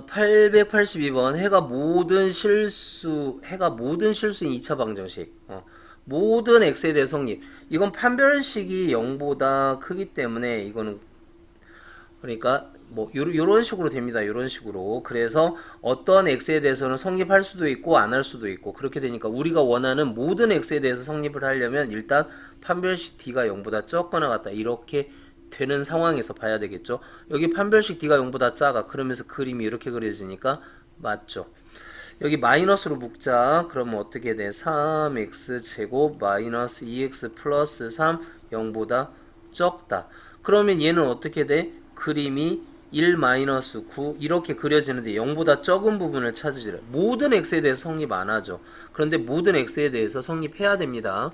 882번 해가 모든 실수인 2차 방정식. 모든 x에 대해 성립. 이건 판별식이 0보다 크기 때문에 이거는 그러니까 뭐 요런 식으로 됩니다. 요런 식으로. 그래서 어떤 x에 대해서는 성립할 수도 있고 안 할 수도 있고 그렇게 되니까 우리가 원하는 모든 x에 대해서 성립을 하려면 일단 판별식 d가 0보다 적거나 같다. 이렇게 되는 상황에서 봐야 되겠죠. 여기 판별식 d가 0보다 작아. 그러면서 그림이 이렇게 그려지니까 맞죠. 여기 마이너스로 묶자. 그러면 어떻게 돼? 3x 제곱 마이너스 2x 플러스 3 0보다 적다. 그러면 얘는 어떻게 돼? 그림이 1 마이너스 9 이렇게 그려지는데 0보다 적은 부분을 찾으시라. 모든 x에 대해서 성립 안 하죠. 그런데 모든 x에 대해서 성립해야 됩니다.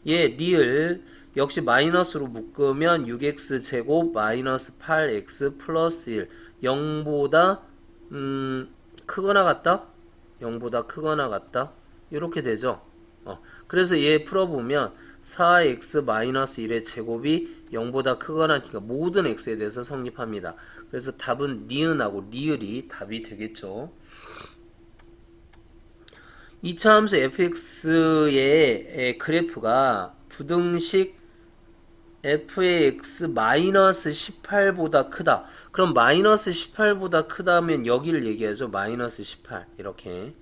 얘 리을 역시 마이너스로 묶으면 6x 제곱 마이너스 8x 플러스 1 0보다 크거나 같다? 0보다 크거나 같다? 이렇게 되죠. 그래서 얘 풀어보면 4x-1의 제곱이 0보다 크거나 하니까 모든 x에 대해서 성립합니다. 그래서 답은 니은하고 리을이 답이 되겠죠. 2차 함수 fx의 그래프가 부등식 f의 x 마이너스 18보다 크다. 그럼 마이너스 18보다 크다면 여기를 얘기하죠. 마이너스 18 이렇게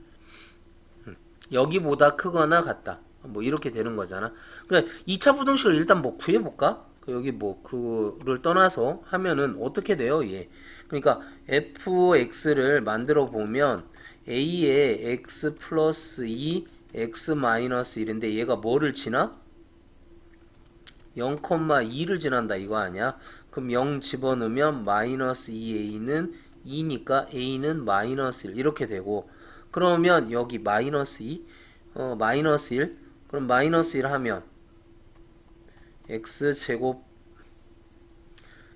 여기보다 크거나 같다. 뭐 이렇게 되는 거잖아. 그래 2차 부등식을 일단 뭐 구해볼까? 여기 뭐 그를 떠나서 하면은 어떻게 돼요? 얘. 그러니까 fx를 만들어 보면 a의 x 플러스 2 x 마이너스 1인데 얘가 뭐를 지나? 0,2를 지난다 이거 아니야? 그럼 0 집어넣으면 마이너스 2a는 2니까 a는 마이너스 1 이렇게 되고 그러면 여기 마이너스 2 마이너스 1 그럼 마이너스 1 하면 x제곱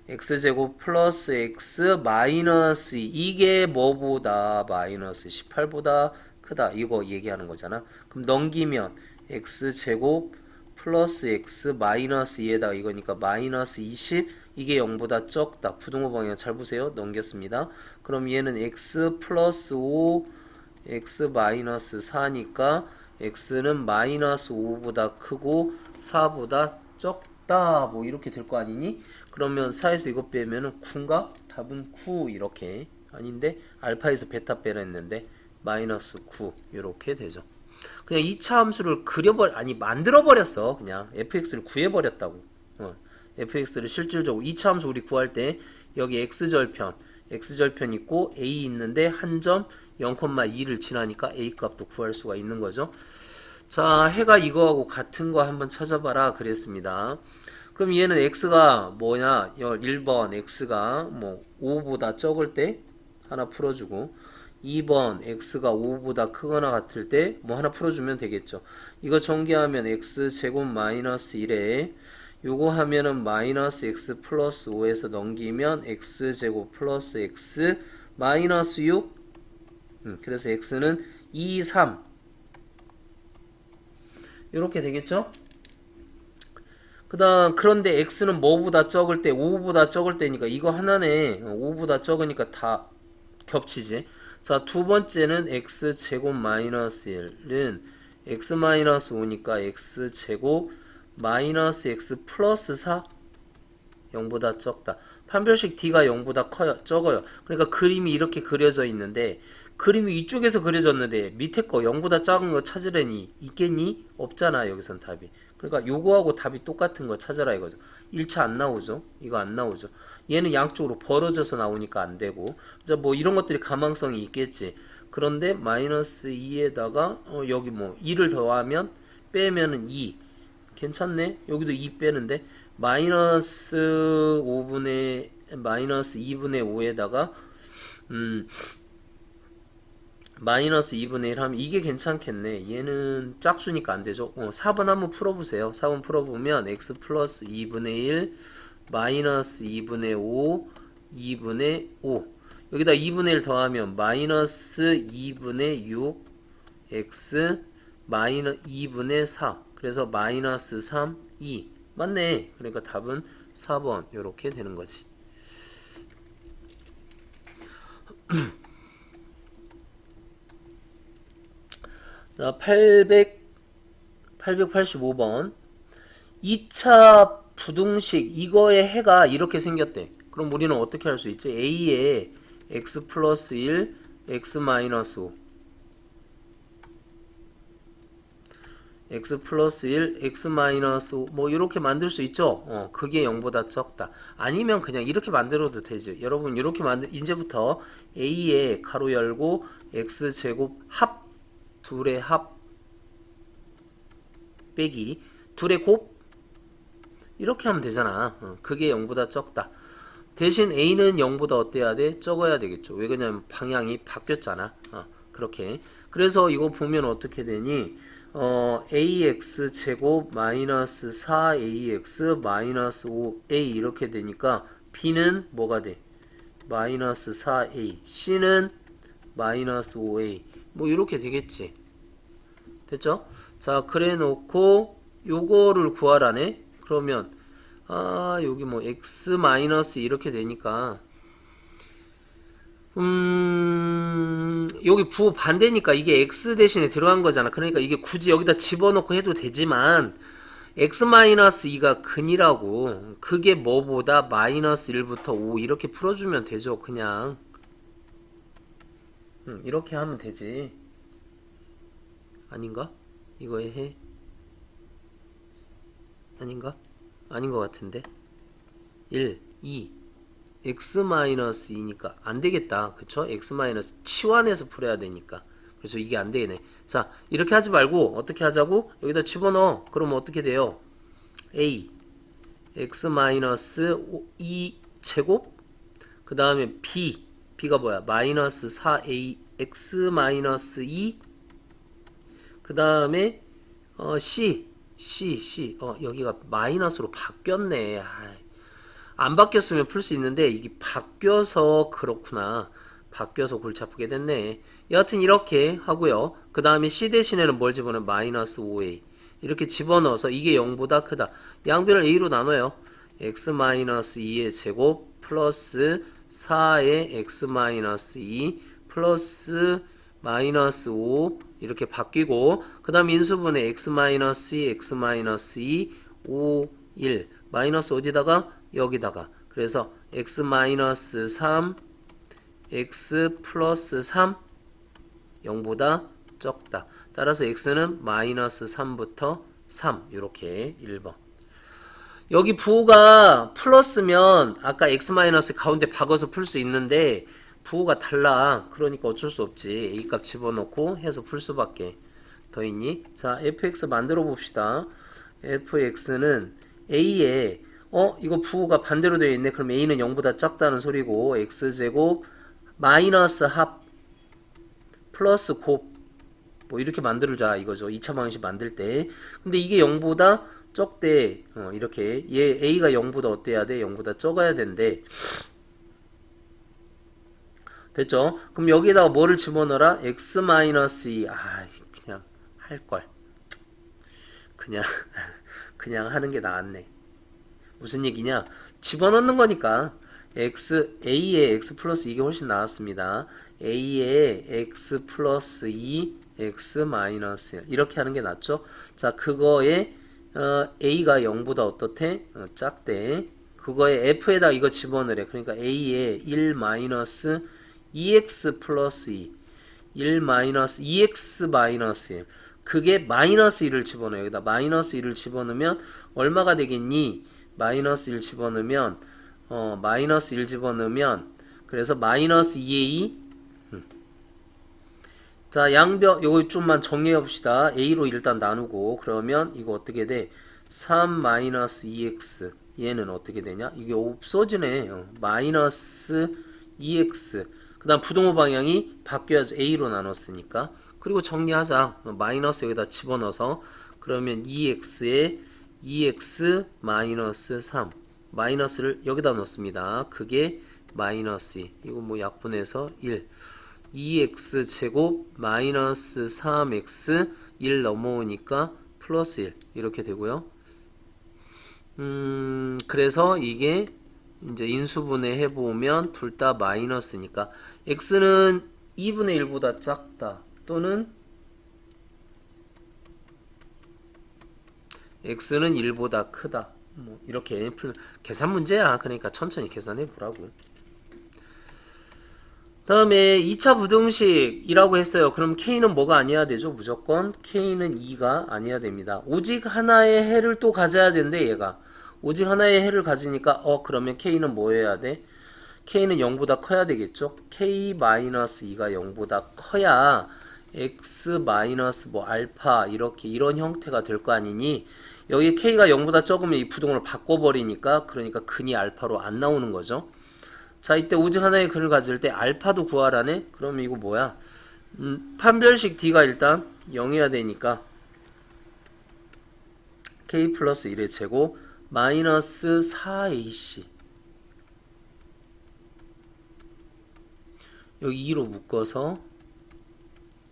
x제곱 플러스 x 마이너스 2 이게 뭐보다 마이너스 18보다 크다 이거 얘기하는 거잖아. 그럼 넘기면 x제곱 플러스 x 마이너스 2에다가 이거니까 마이너스 20 이게 0보다 적다. 부등호 방향 잘 보세요. 넘겼습니다. 그럼 얘는 x 플러스 5 x 마이너스 4니까 x는 마이너스 5보다 크고 4보다 적다. 뭐 이렇게 될 거 아니니? 그러면 4에서 이거 빼면은 9인가? 답은 9 이렇게 아닌데 알파에서 베타 빼라 했는데 마이너스 9 이렇게 되죠. 그냥 2차 함수를 만들어 버렸어. 그냥 fx를 구해 버렸다고. fx를 실질적으로 2차 함수 우리 구할 때 여기 x절편 있고 a 있는데 한 점 0,2를 지나니까 a 값도 구할 수가 있는 거죠. 자, 해가 이거하고 같은 거 한번 찾아봐라 그랬습니다. 그럼 얘는 x가 뭐냐? 1번 x가 뭐 5보다 적을 때 하나 풀어주고 2번 x가 5보다 크거나 같을 때 뭐 하나 풀어주면 되겠죠. 이거 전개하면 x제곱 마이너스 1에 요거 하면은 마이너스 x 플러스 5에서 넘기면 x제곱 플러스 x 마이너스 6 그래서 x는 2, 3 이렇게 되겠죠? 그런데 x는 뭐보다 적을 때 5보다 적을 때니까 이거 하나네. 5보다 적으니까 다 겹치지. 자, 두 번째는 x제곱 마이너스 1은 x 마이너스 5니까 x제곱 마이너스 x 플러스 4 0보다 적다. 판별식 d가 0보다 적어요. 그러니까 그림이 이렇게 그려져 있는데 그림이 이쪽에서 그려졌는데 밑에 거 0보다 작은 거 찾으려니 있겠니? 없잖아 여기선 답이. 그러니까 요거하고 답이 똑같은 거 찾아라 이거죠. 1차 안 나오죠. 이거 안 나오죠. 얘는 양쪽으로 벌어져서 나오니까 안 되고 이제 뭐 이런 것들이 가망성이 있겠지. 그런데 마이너스 2에다가 여기 뭐 2를 더하면 빼면은 2 괜찮네. 여기도 2 빼는데 마이너스 2분의 5에다가 마이너스 2분의 1 하면 이게 괜찮겠네. 얘는 짝수니까 안 되죠. 4번 한번 풀어보세요. 4번 풀어보면 x 플러스 2분의 1 마이너스 2분의 5 2분의 5 여기다 2분의 1 더하면 마이너스 2분의 6 x 마이너스 2분의 4 그래서 마이너스 3 2 맞네. 그러니까 답은 4번 이렇게 되는 거지. 자, 885번. 2차 부등식 이거의 해가 이렇게 생겼대. 그럼 우리는 어떻게 할 수 있지? a에 x 플러스 1, x 마이너스 5, x 플러스 1, x 마이너스 5, 뭐 이렇게 만들 수 있죠. 그게 0보다 적다. 아니면 그냥 이렇게 만들어도 되지. 여러분 이렇게 이제부터 a에 가로 열고 x 제곱 합, 둘의 합 빼기 둘의 곱 이렇게 하면 되잖아. 그게 0보다 적다. 대신 a는 0보다 어때야 돼? 적어야 되겠죠. 왜 그러냐면 방향이 바뀌었잖아. 그렇게. 그래서 이거 보면 어떻게 되니? ax 제곱 마이너스 4ax 마이너스 5a 이렇게 되니까 b는 뭐가 돼? 마이너스 4a, c는 마이너스 5a 뭐 이렇게 되겠지. 됐죠? 자, 그래 놓고 요거를 구하라네. 그러면 여기 뭐 x 마이너스 이렇게 되니까 여기 부 반대니까 이게 x 대신에 들어간 거잖아. 그러니까 이게 굳이 여기다 집어넣고 해도 되지만 x 마이너스 2가 근이라고. 그게 뭐보다 마이너스 1부터 5 이렇게 풀어주면 되죠. 그냥 이렇게 하면 되지. 아닌가? 이거에 해? 아닌가? 아닌 것 같은데. 1, 2 x-2니까 안 되겠다. 그쵸? x- 치환해서 풀어야 되니까. 그래서 이게 안 되네. 자, 이렇게 하지 말고 어떻게 하자고? 여기다 집어넣어. 그럼 어떻게 돼요? a x-2 제곱 그 다음에 b가 뭐야? 마이너스 4a x-2 그 다음에 c 여기가 마이너스로 바뀌었네. 안 바뀌었으면 풀 수 있는데 이게 바뀌어서 그렇구나. 바뀌어서 골치 아프게 됐네. 여하튼 이렇게 하고요. 그 다음에 c 대신에는 뭘 집어넣어? 마이너스 5a 이렇게 집어넣어서 이게 0보다 크다. 양변을 a로 나눠요. x-2의 제곱 플러스 4의 x-2 플러스 마이너스 5 이렇게 바뀌고 그 다음 인수분해 x-2, x-2, 5, 1 마이너스 어디다가? 여기다가. 그래서 x-3 x 플러스 3 0보다 적다. 따라서 x는 마이너스 3부터 3 이렇게 1번. 여기 부호가 플러스면 아까 x 마이너스 가운데 박아서 풀 수 있는데 부호가 달라. 그러니까 어쩔 수 없지. a 값 집어넣고 해서 풀 수밖에. 더 있니? 자, fx 만들어 봅시다. fx는 a에 이거 부호가 반대로 되어 있네. 그럼 a는 0보다 작다는 소리고 x제곱 마이너스 합 플러스 곱 뭐 이렇게 만들자 이거죠. 2차 방식 만들 때. 근데 이게 0보다 적대. 이렇게 얘 a가 0보다 어때야 돼? 0보다 적어야 된대. 됐죠? 그럼 여기다가 뭐를 집어넣어라? x-2. 그냥 할걸. 그냥 그냥 하는 게 나았네. 무슨 얘기냐? 집어넣는 거니까 a의 x 플러스 2가 훨씬 나았습니다. a의 x 플러스 2 x 마이너스 1 이렇게 하는 게 낫죠? 자, 그거에 a가 0보다 어떻대? 작대. 그거에 f에다 이거 집어넣으래. 그러니까 a에 1 마이너스 2x 플러스 2 1 마이너스 2x 마이너스 1 그게 마이너스 1을 집어넣어요. 여기다 마이너스 1을 집어넣으면 얼마가 되겠니? 마이너스 1 집어넣으면 마이너스 1 집어넣으면 그래서 마이너스 2a 자, 양변 요거 좀만 정리해 봅시다. a로 일단 나누고 그러면 이거 어떻게 돼? 3 마이너스 2x 얘는 어떻게 되냐? 이게 없어지네. 마이너스 2x 그 다음 부동호 방향이 바뀌어야죠. a로 나눴으니까. 그리고 정리하자. 마이너스 여기다 집어넣어서 그러면 2x에 2x 마이너스 3 마이너스를 여기다 넣습니다. 그게 마이너스 2 이거 뭐 약분해서 1 2x 제곱 마이너스 3x 1 넘어오니까 플러스 1 이렇게 되고요. 그래서 이게 이제 인수분해 해보면 둘 다 마이너스니까 x는 2분의 1보다 작다 또는 x는 1보다 크다. 뭐 이렇게 계산 문제야. 그러니까 천천히 계산해 보라고. 다음에 2차 부등식이라고 했어요. 그럼 k는 뭐가 아니어야 되죠? 무조건 k는 2가 아니어야 됩니다. 오직 하나의 해를 또 가져야 되는데 얘가 오직 하나의 해를 가지니까 그러면 k는 뭐 해야 돼? k는 0보다 커야 되겠죠? k-2가 0보다 커야 x 마이너스 뭐 알파 이렇게 이런 형태가 될 거 아니니 여기 k가 0보다 적으면 이 부동을 바꿔버리니까 그러니까 근이 알파로 안 나오는 거죠. 자, 이때 오직 하나의 근을 가질 때 알파도 구하라네? 그럼 이거 뭐야? 판별식 d가 일단 0이어야 되니까 k 플러스 1의 제곱 마이너스 4ac 여기 2로 묶어서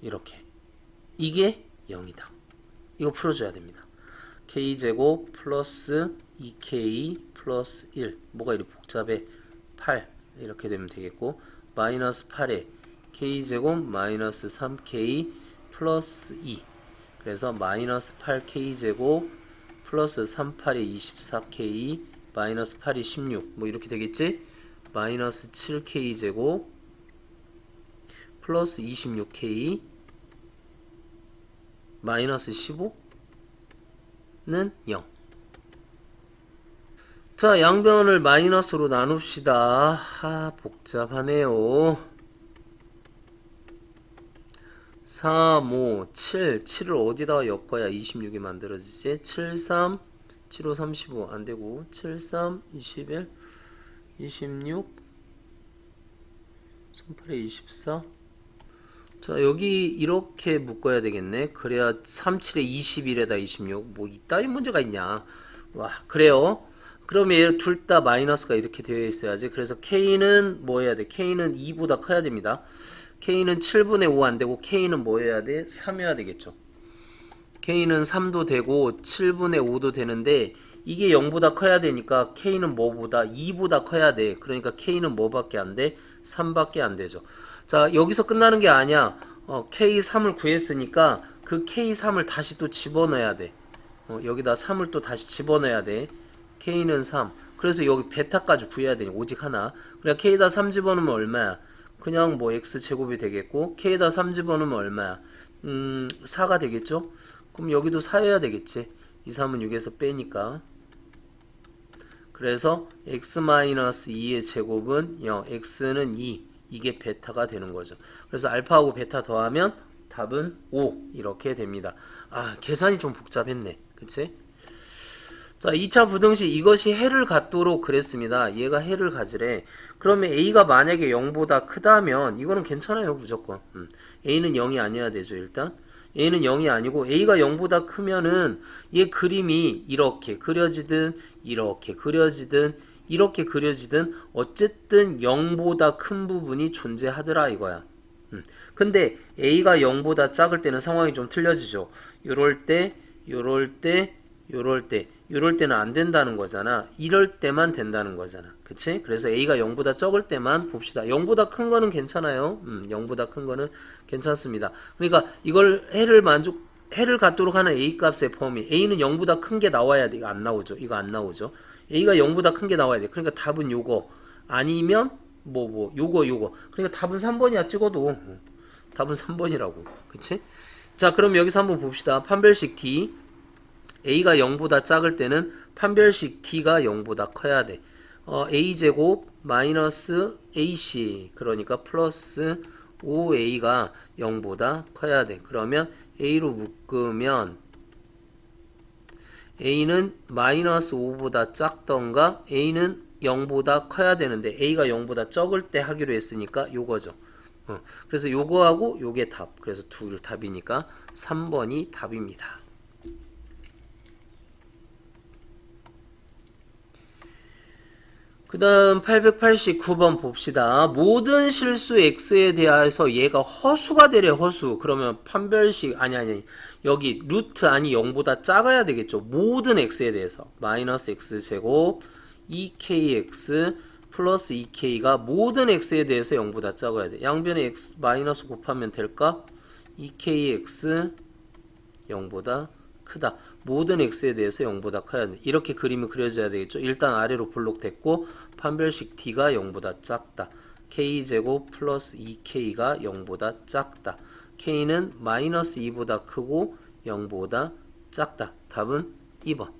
이렇게 이게 0이다. 이거 풀어줘야 됩니다. k제곱 플러스 2k 플러스 1 뭐가 이리 복잡해? 8 이렇게 되면 되겠고 마이너스 8에 k제곱 마이너스 3k 플러스 2 그래서 마이너스 8k제곱 플러스 38에 24k 마이너스 8이 16 뭐 이렇게 되겠지? 마이너스 7k제곱 플러스 26k 마이너스 15는 0. 자, 양변을 마이너스로 나눕시다. 복잡하네요. 3, 5, 7. 7을 어디다가 엮어야 26이 만들어지지? 7, 3, 7, 5, 35 안되고 7, 3, 21, 26 38에 24 자, 여기 이렇게 묶어야 되겠네. 그래야 37에 21에다 26 뭐 이따위 문제가 있냐. 와, 그래요. 그러면 얘 둘 다 마이너스가 이렇게 되어 있어야지. 그래서 k는 뭐 해야 돼? k는 2보다 커야 됩니다. k는 7분의 5 안되고 k는 뭐 해야 돼? 3해야 되겠죠. k는 3도 되고 7분의 5도 되는데 이게 0보다 커야 되니까 k는 뭐보다? 2보다 커야 돼. 그러니까 k는 뭐밖에 안 돼? 3밖에 안 되죠. 자, 여기서 끝나는 게 아니야. k3을 구했으니까 그 k3을 다시 또 집어넣어야 돼. 여기다 3을 또 다시 집어넣어야 돼. k는 3. 그래서 여기 베타까지 구해야 되니 오직 하나. 그러니까 k에다 3 집어넣으면 얼마야? 그냥 뭐 x제곱이 되겠고 k에다 3 집어넣으면 얼마야? 4가 되겠죠? 그럼 여기도 4여야 되겠지. 2, 3은 6에서 빼니까. 그래서 x-2의 제곱은 0, x는 2. 이게 베타가 되는 거죠. 그래서 알파하고 베타 더하면 답은 5 이렇게 됩니다. 아, 계산이 좀 복잡했네. 그치? 자, 2차 부등식 이것이 해를 갖도록 그랬습니다. 얘가 해를 가지래. 그러면 a가 만약에 0보다 크다면 이거는 괜찮아요. 무조건. a는 0이 아니어야 되죠. 일단 a는 0이 아니고 a가 0보다 크면은 얘 그림이 이렇게 그려지든 이렇게 그려지든 이렇게 그려지든 어쨌든 0보다 큰 부분이 존재하더라 이거야. 근데 a가 0보다 작을 때는 상황이 좀 틀려지죠. 요럴 때, 요럴 때, 요럴 때, 요럴 때는 안 된다는 거잖아. 이럴 때만 된다는 거잖아. 그치? 그래서 a가 0보다 적을 때만 봅시다. 0보다 큰 거는 괜찮아요. 0보다 큰 거는 괜찮습니다. 그러니까 이걸 해를 갖도록 하는 a 값의 범위. a는 0보다 큰 게 나와야 돼. 이거 안 나오죠. 이거 안 나오죠. a가 0보다 큰 게 나와야 돼. 그러니까 답은 요거. 아니면 요거. 그러니까 답은 3번이야 찍어도. 답은 3번이라고. 그치? 자, 그럼 여기서 한번 봅시다. 판별식 D. a가 0보다 작을 때는 판별식 d가 0보다 커야 돼. a제곱 마이너스 ac 그러니까 플러스 5a가 0보다 커야 돼. 그러면 a로 묶으면 a는 마이너스 5보다 작던가 a는 0보다 커야 되는데 a가 0보다 적을 때 하기로 했으니까 요거죠. 그래서 요거하고 요게 답. 그래서 둘 답이니까 3번이 답입니다. 그 다음 889번 봅시다. 모든 실수 x에 대해서 얘가 허수가 되래. 허수. 그러면 판별식 아니 여기 루트 아니 0보다 작아야 되겠죠. 모든 x에 대해서 마이너스 x제곱 2kx 플러스 2k가 모든 x에 대해서 0보다 작아야 돼. 양변에 x 마이너스 곱하면 될까? 2kx 0보다 크다. 모든 x에 대해서 0보다 커야 돼. 이렇게 그림이 그려져야 되겠죠. 일단 아래로 블록됐고 판별식 d가 0보다 작다. k제곱 플러스 2k가 0보다 작다. k는 마이너스 2보다 크고 0보다 작다. 답은 2번.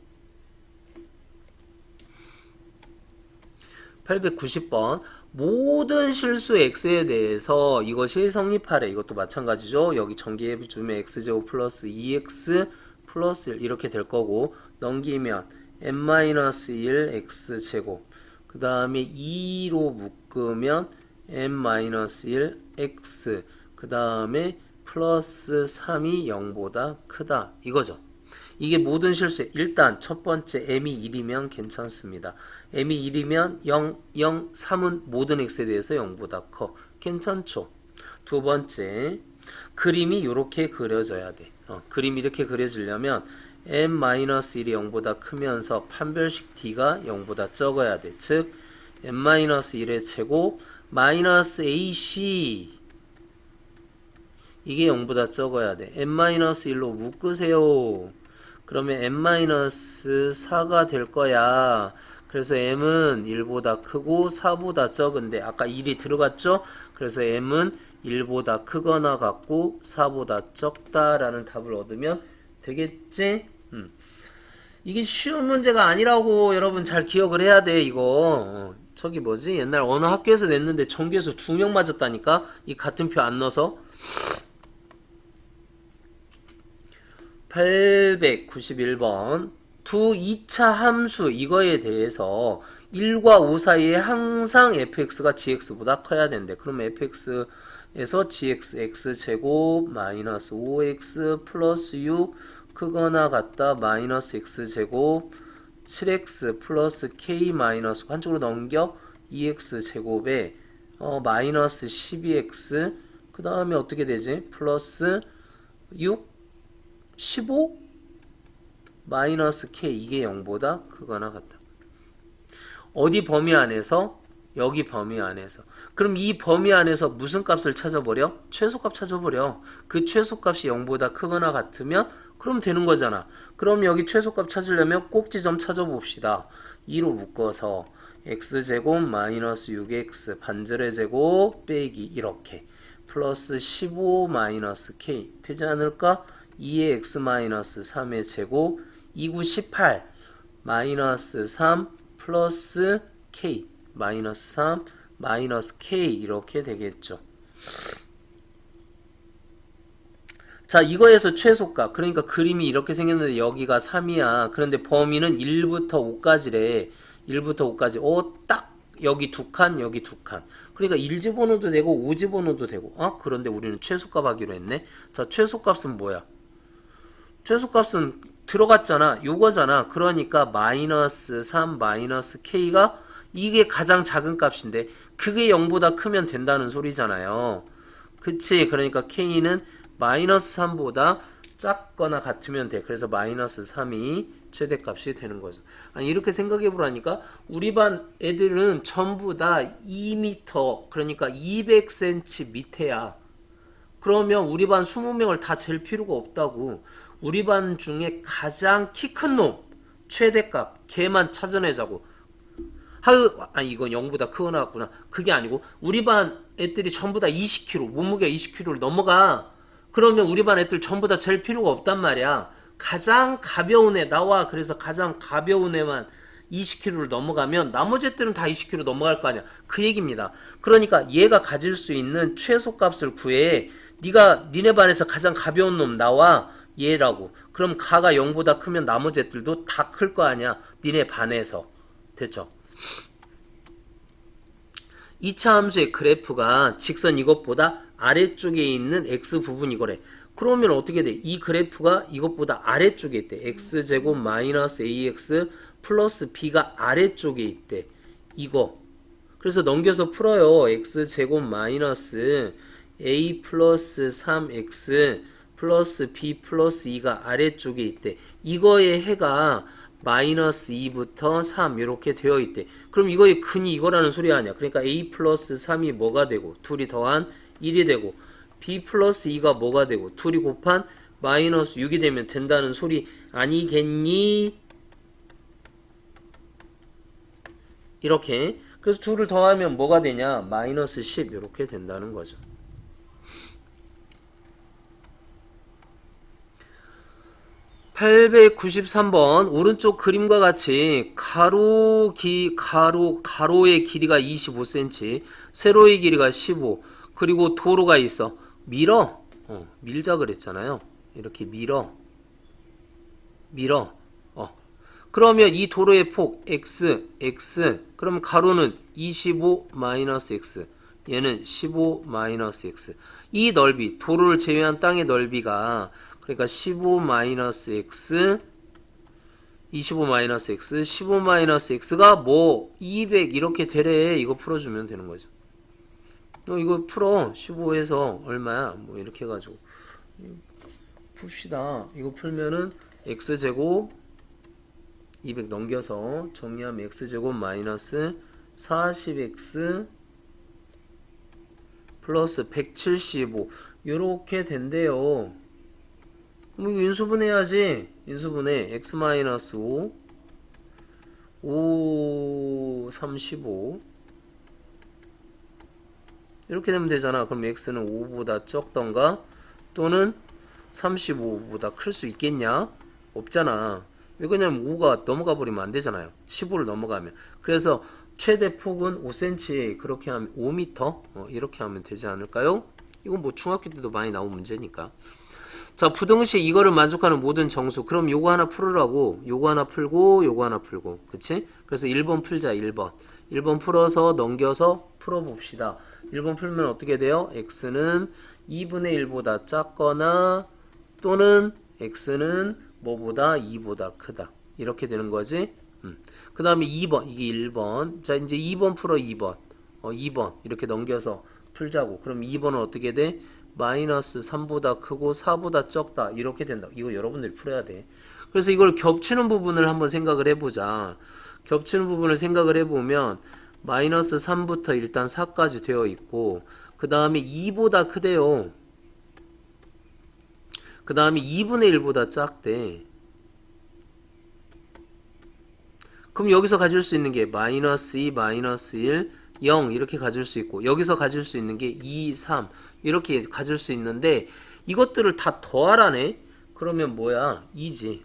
890번. 모든 실수 x에 대해서 이것이 성립하래. 이것도 마찬가지죠. 여기 전기해주면 x제곱 플러스 2x 플러스 1 이렇게 될 거고, 넘기면 n-1 x제곱, 그 다음에 2로 묶으면 n-1 x, 그 다음에 플러스 3이 0보다 크다 이거죠. 이게 모든 실수에 일단 첫 번째 m이 1이면 괜찮습니다. m이 1이면 0, 0, 3은 모든 x에 대해서 0보다 커. 괜찮죠? 두 번째, 그림이 이렇게 그려져야 돼. 그림이 이렇게 그려지려면 n-1이 0보다 크면서 판별식 d가 0보다 적어야 돼. 즉 n-1의 제곱 마이너스 ac, 이게 0보다 적어야 돼. n-1로 묶으세요. 그러면 n-4가 될 거야. 그래서 m은 1보다 크고 4보다 적은데 아까 1이 들어갔죠? 그래서 m은 1보다 크거나 같고 4보다 적다라는 답을 얻으면 되겠지? 이게 쉬운 문제가 아니라고 여러분 잘 기억을 해야 돼. 이거 저기 뭐지? 옛날 어느 학교에서 냈는데 전교에서 2명 맞았다니까? 이 같은 표 안 넣어서. 891번. 두 2차 함수 이거에 대해서 1과 5 사이에 항상 fx가 gx보다 커야 된대. 그럼 fx에서 gx x제곱 마이너스 5x 플러스 6 크거나 같다 마이너스 x제곱 7x 플러스 k 마이너스 한쪽으로 넘겨 2x제곱에 마이너스 12x 그 다음에 어떻게 되지? 플러스 6 15 마이너스 k 이게 0보다 크거나 같다. 어디 범위 안에서? 여기 범위 안에서. 그럼 이 범위 안에서 무슨 값을 찾아버려? 최소값 찾아버려. 그 최소값이 0보다 크거나 같으면 그럼 되는 거잖아. 그럼 여기 최소값 찾으려면 꼭지점 찾아봅시다. 2로 묶어서 x제곱 마이너스 6x 반절의 제곱 빼기 이렇게 플러스 15 마이너스 k 되지 않을까? 2의 x 마이너스 3의 제곱 2구 18 마이너스 3 플러스 k 마이너스 3 마이너스 k 이렇게 되겠죠. 자, 이거에서 최소값, 그러니까 그림이 이렇게 생겼는데 여기가 3이야. 그런데 범위는 1부터 5까지래. 1부터 5까지. 딱 여기 두 칸, 여기 두 칸. 그러니까 1 집어넣어도 되고 5 집어넣어도 되고. 그런데 우리는 최소값 하기로 했네. 자, 최소값은 뭐야? 최소값은 들어갔잖아. 요거잖아. 그러니까 마이너스 3 마이너스 k가 이게 가장 작은 값인데 그게 0보다 크면 된다는 소리잖아요. 그치? 그러니까 k는 마이너스 3보다 작거나 같으면 돼. 그래서 마이너스 3이 최대값이 되는 거죠. 아니 이렇게 생각해 보라니까 우리 반 애들은 전부 다 2m 그러니까 200cm 밑에야. 그러면 우리 반 20명을 다 잴 필요가 없다고. 우리 반 중에 가장 키 큰 놈 최대값 걔만 찾아내자고. 아니 이건 0보다 크거나 같구나. 그게 아니고 우리 반 애들이 전부 다 20kg 몸무게가 20kg를 넘어가. 그러면 우리 반 애들 전부 다 잴 필요가 없단 말이야. 가장 가벼운 애 나와. 그래서 가장 가벼운 애만 20kg를 넘어가면 나머지 애들은 다 20kg 넘어갈 거 아니야. 그 얘기입니다. 그러니까 얘가 가질 수 있는 최소값을 구해. 니네 반에서 가장 가벼운 놈 나와. 얘라고. 그럼 가가 0보다 크면 나머지 애들도 다 클 거 아니야. 니네 반에서. 됐죠? 2차 함수의 그래프가 직선 이것보다 아래쪽에 있는 x 부분 이거래. 그러면 어떻게 돼? 이 그래프가 이것보다 아래쪽에 있대. x제곱 마이너스 ax 플러스 b가 아래쪽에 있대. 이거. 그래서 넘겨서 풀어요. x제곱 마이너스 a 플러스 3x 플러스 b 플러스 2가 아래쪽에 있대. 이거의 해가 마이너스 2부터 3 이렇게 되어 있대. 그럼 이거의 근이 이거라는 소리 아니야. 그러니까 a 플러스 3이 뭐가 되고 둘이 더한 1이 되고 b 플러스 2가 뭐가 되고 둘이 곱한 마이너스 6이 되면 된다는 소리 아니겠니? 이렇게. 그래서 둘을 더하면 뭐가 되냐? 마이너스 10 이렇게 된다는 거죠. 893번 오른쪽 그림과 같이 가로의 길이가 25cm, 세로의 길이가 15, 그리고 도로가 있어. 밀자 그랬잖아요. 이렇게 밀어. 그러면 이 도로의 폭 x, 그러면 가로는 25 마이너스 x, 얘는 15 마이너스 x. 이 넓이, 도로를 제외한 땅의 넓이가 그러니까 15 마이너스 x, 25 마이너스 x, 15 마이너스 x가 뭐 200 이렇게 되래. 이거 풀어주면 되는 거죠. 이거 풀어. 15에서 얼마야? 뭐 이렇게 해가지고 풉시다. 이거 풀면은 x제곱 200 넘겨서 정리하면 x제곱 마이너스 40x 플러스 175 요렇게 된대요. 그럼 이거 인수분해야지. 인수분해 x 마이너스 5 35 이렇게 되면 되잖아. 그럼 x는 5보다 적던가 또는 35보다 클 수 있겠냐? 없잖아. 왜냐면 5가 넘어가 버리면 안 되잖아요. 15를 넘어가면. 그래서 최대 폭은 5cm, 그렇게 하면 5m 이렇게 하면 되지 않을까요? 이건 뭐 중학교 때도 많이 나온 문제니까. 자, 부등식 이거를 만족하는 모든 정수. 그럼 요거 하나 풀으라고. 요거 하나 풀고 요거 하나 풀고. 그치? 그래서 1번 풀자. 1번 풀어서 넘겨서 풀어봅시다. 1번 풀면 어떻게 돼요? x는 2분의 1보다 작거나 또는 x는 뭐보다 2보다 크다. 이렇게 되는 거지. 그 다음에 2번. 이게 1번. 자, 이제 2번 풀어. 2번. 2번. 이렇게 넘겨서 풀자고. 그럼 2번은 어떻게 돼? 마이너스 3보다 크고 4보다 적다. 이렇게 된다. 이거 여러분들이 풀어야 돼. 그래서 이걸 겹치는 부분을 한번 생각을 해보자. 겹치는 부분을 생각을 해보면 마이너스 3부터 일단 4까지 되어 있고 그 다음에 2보다 크대요. 그 다음에 2분의 1보다 작대. 그럼 여기서 가질 수 있는 게 마이너스 2, 마이너스 1, 0 이렇게 가질 수 있고 여기서 가질 수 있는 게 2, 3 이렇게 가질 수 있는데 이것들을 다 더하라네. 그러면 뭐야? 2지.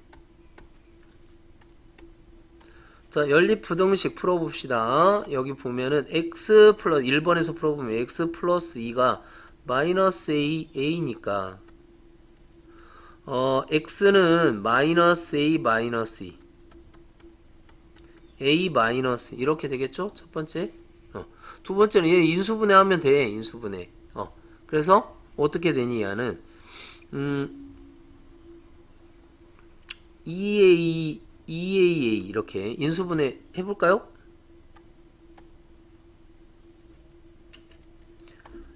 자, 연립부등식 풀어봅시다. 여기 보면은 x 플러스 1번에서 풀어보면 x 플러스 2가 마이너스 a니까 x는 마이너스 a 마이너스 2 a 마이너스 이렇게 되겠죠? 첫 번째. 두 번째는 얘 인수분해 하면 돼. 인수분해. 그래서 어떻게 되니 얘는 2a 이렇게 인수분해 해볼까요?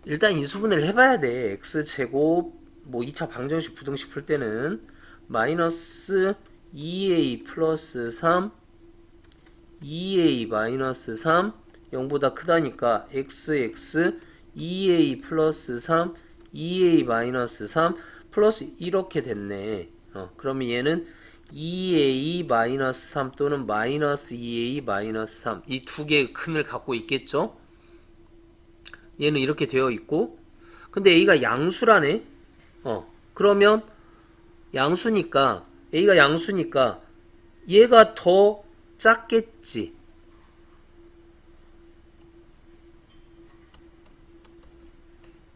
일단 인수분해를 해봐야 돼. x제곱 뭐 2차 방정식 부등식 풀 때는 마이너스 2a 플러스 3 2a 마이너스 3 0보다 크다니까 xx 2a 플러스 3 2a 마이너스 3 플러스 이렇게 됐네. 그러면 얘는 2a 마이너스 3 또는 마이너스 2a 마이너스 3 이 두 개의 근을 갖고 있겠죠. 얘는 이렇게 되어 있고 근데 a가 양수라네. 그러면 양수니까 a가 양수니까 얘가 더 작겠지.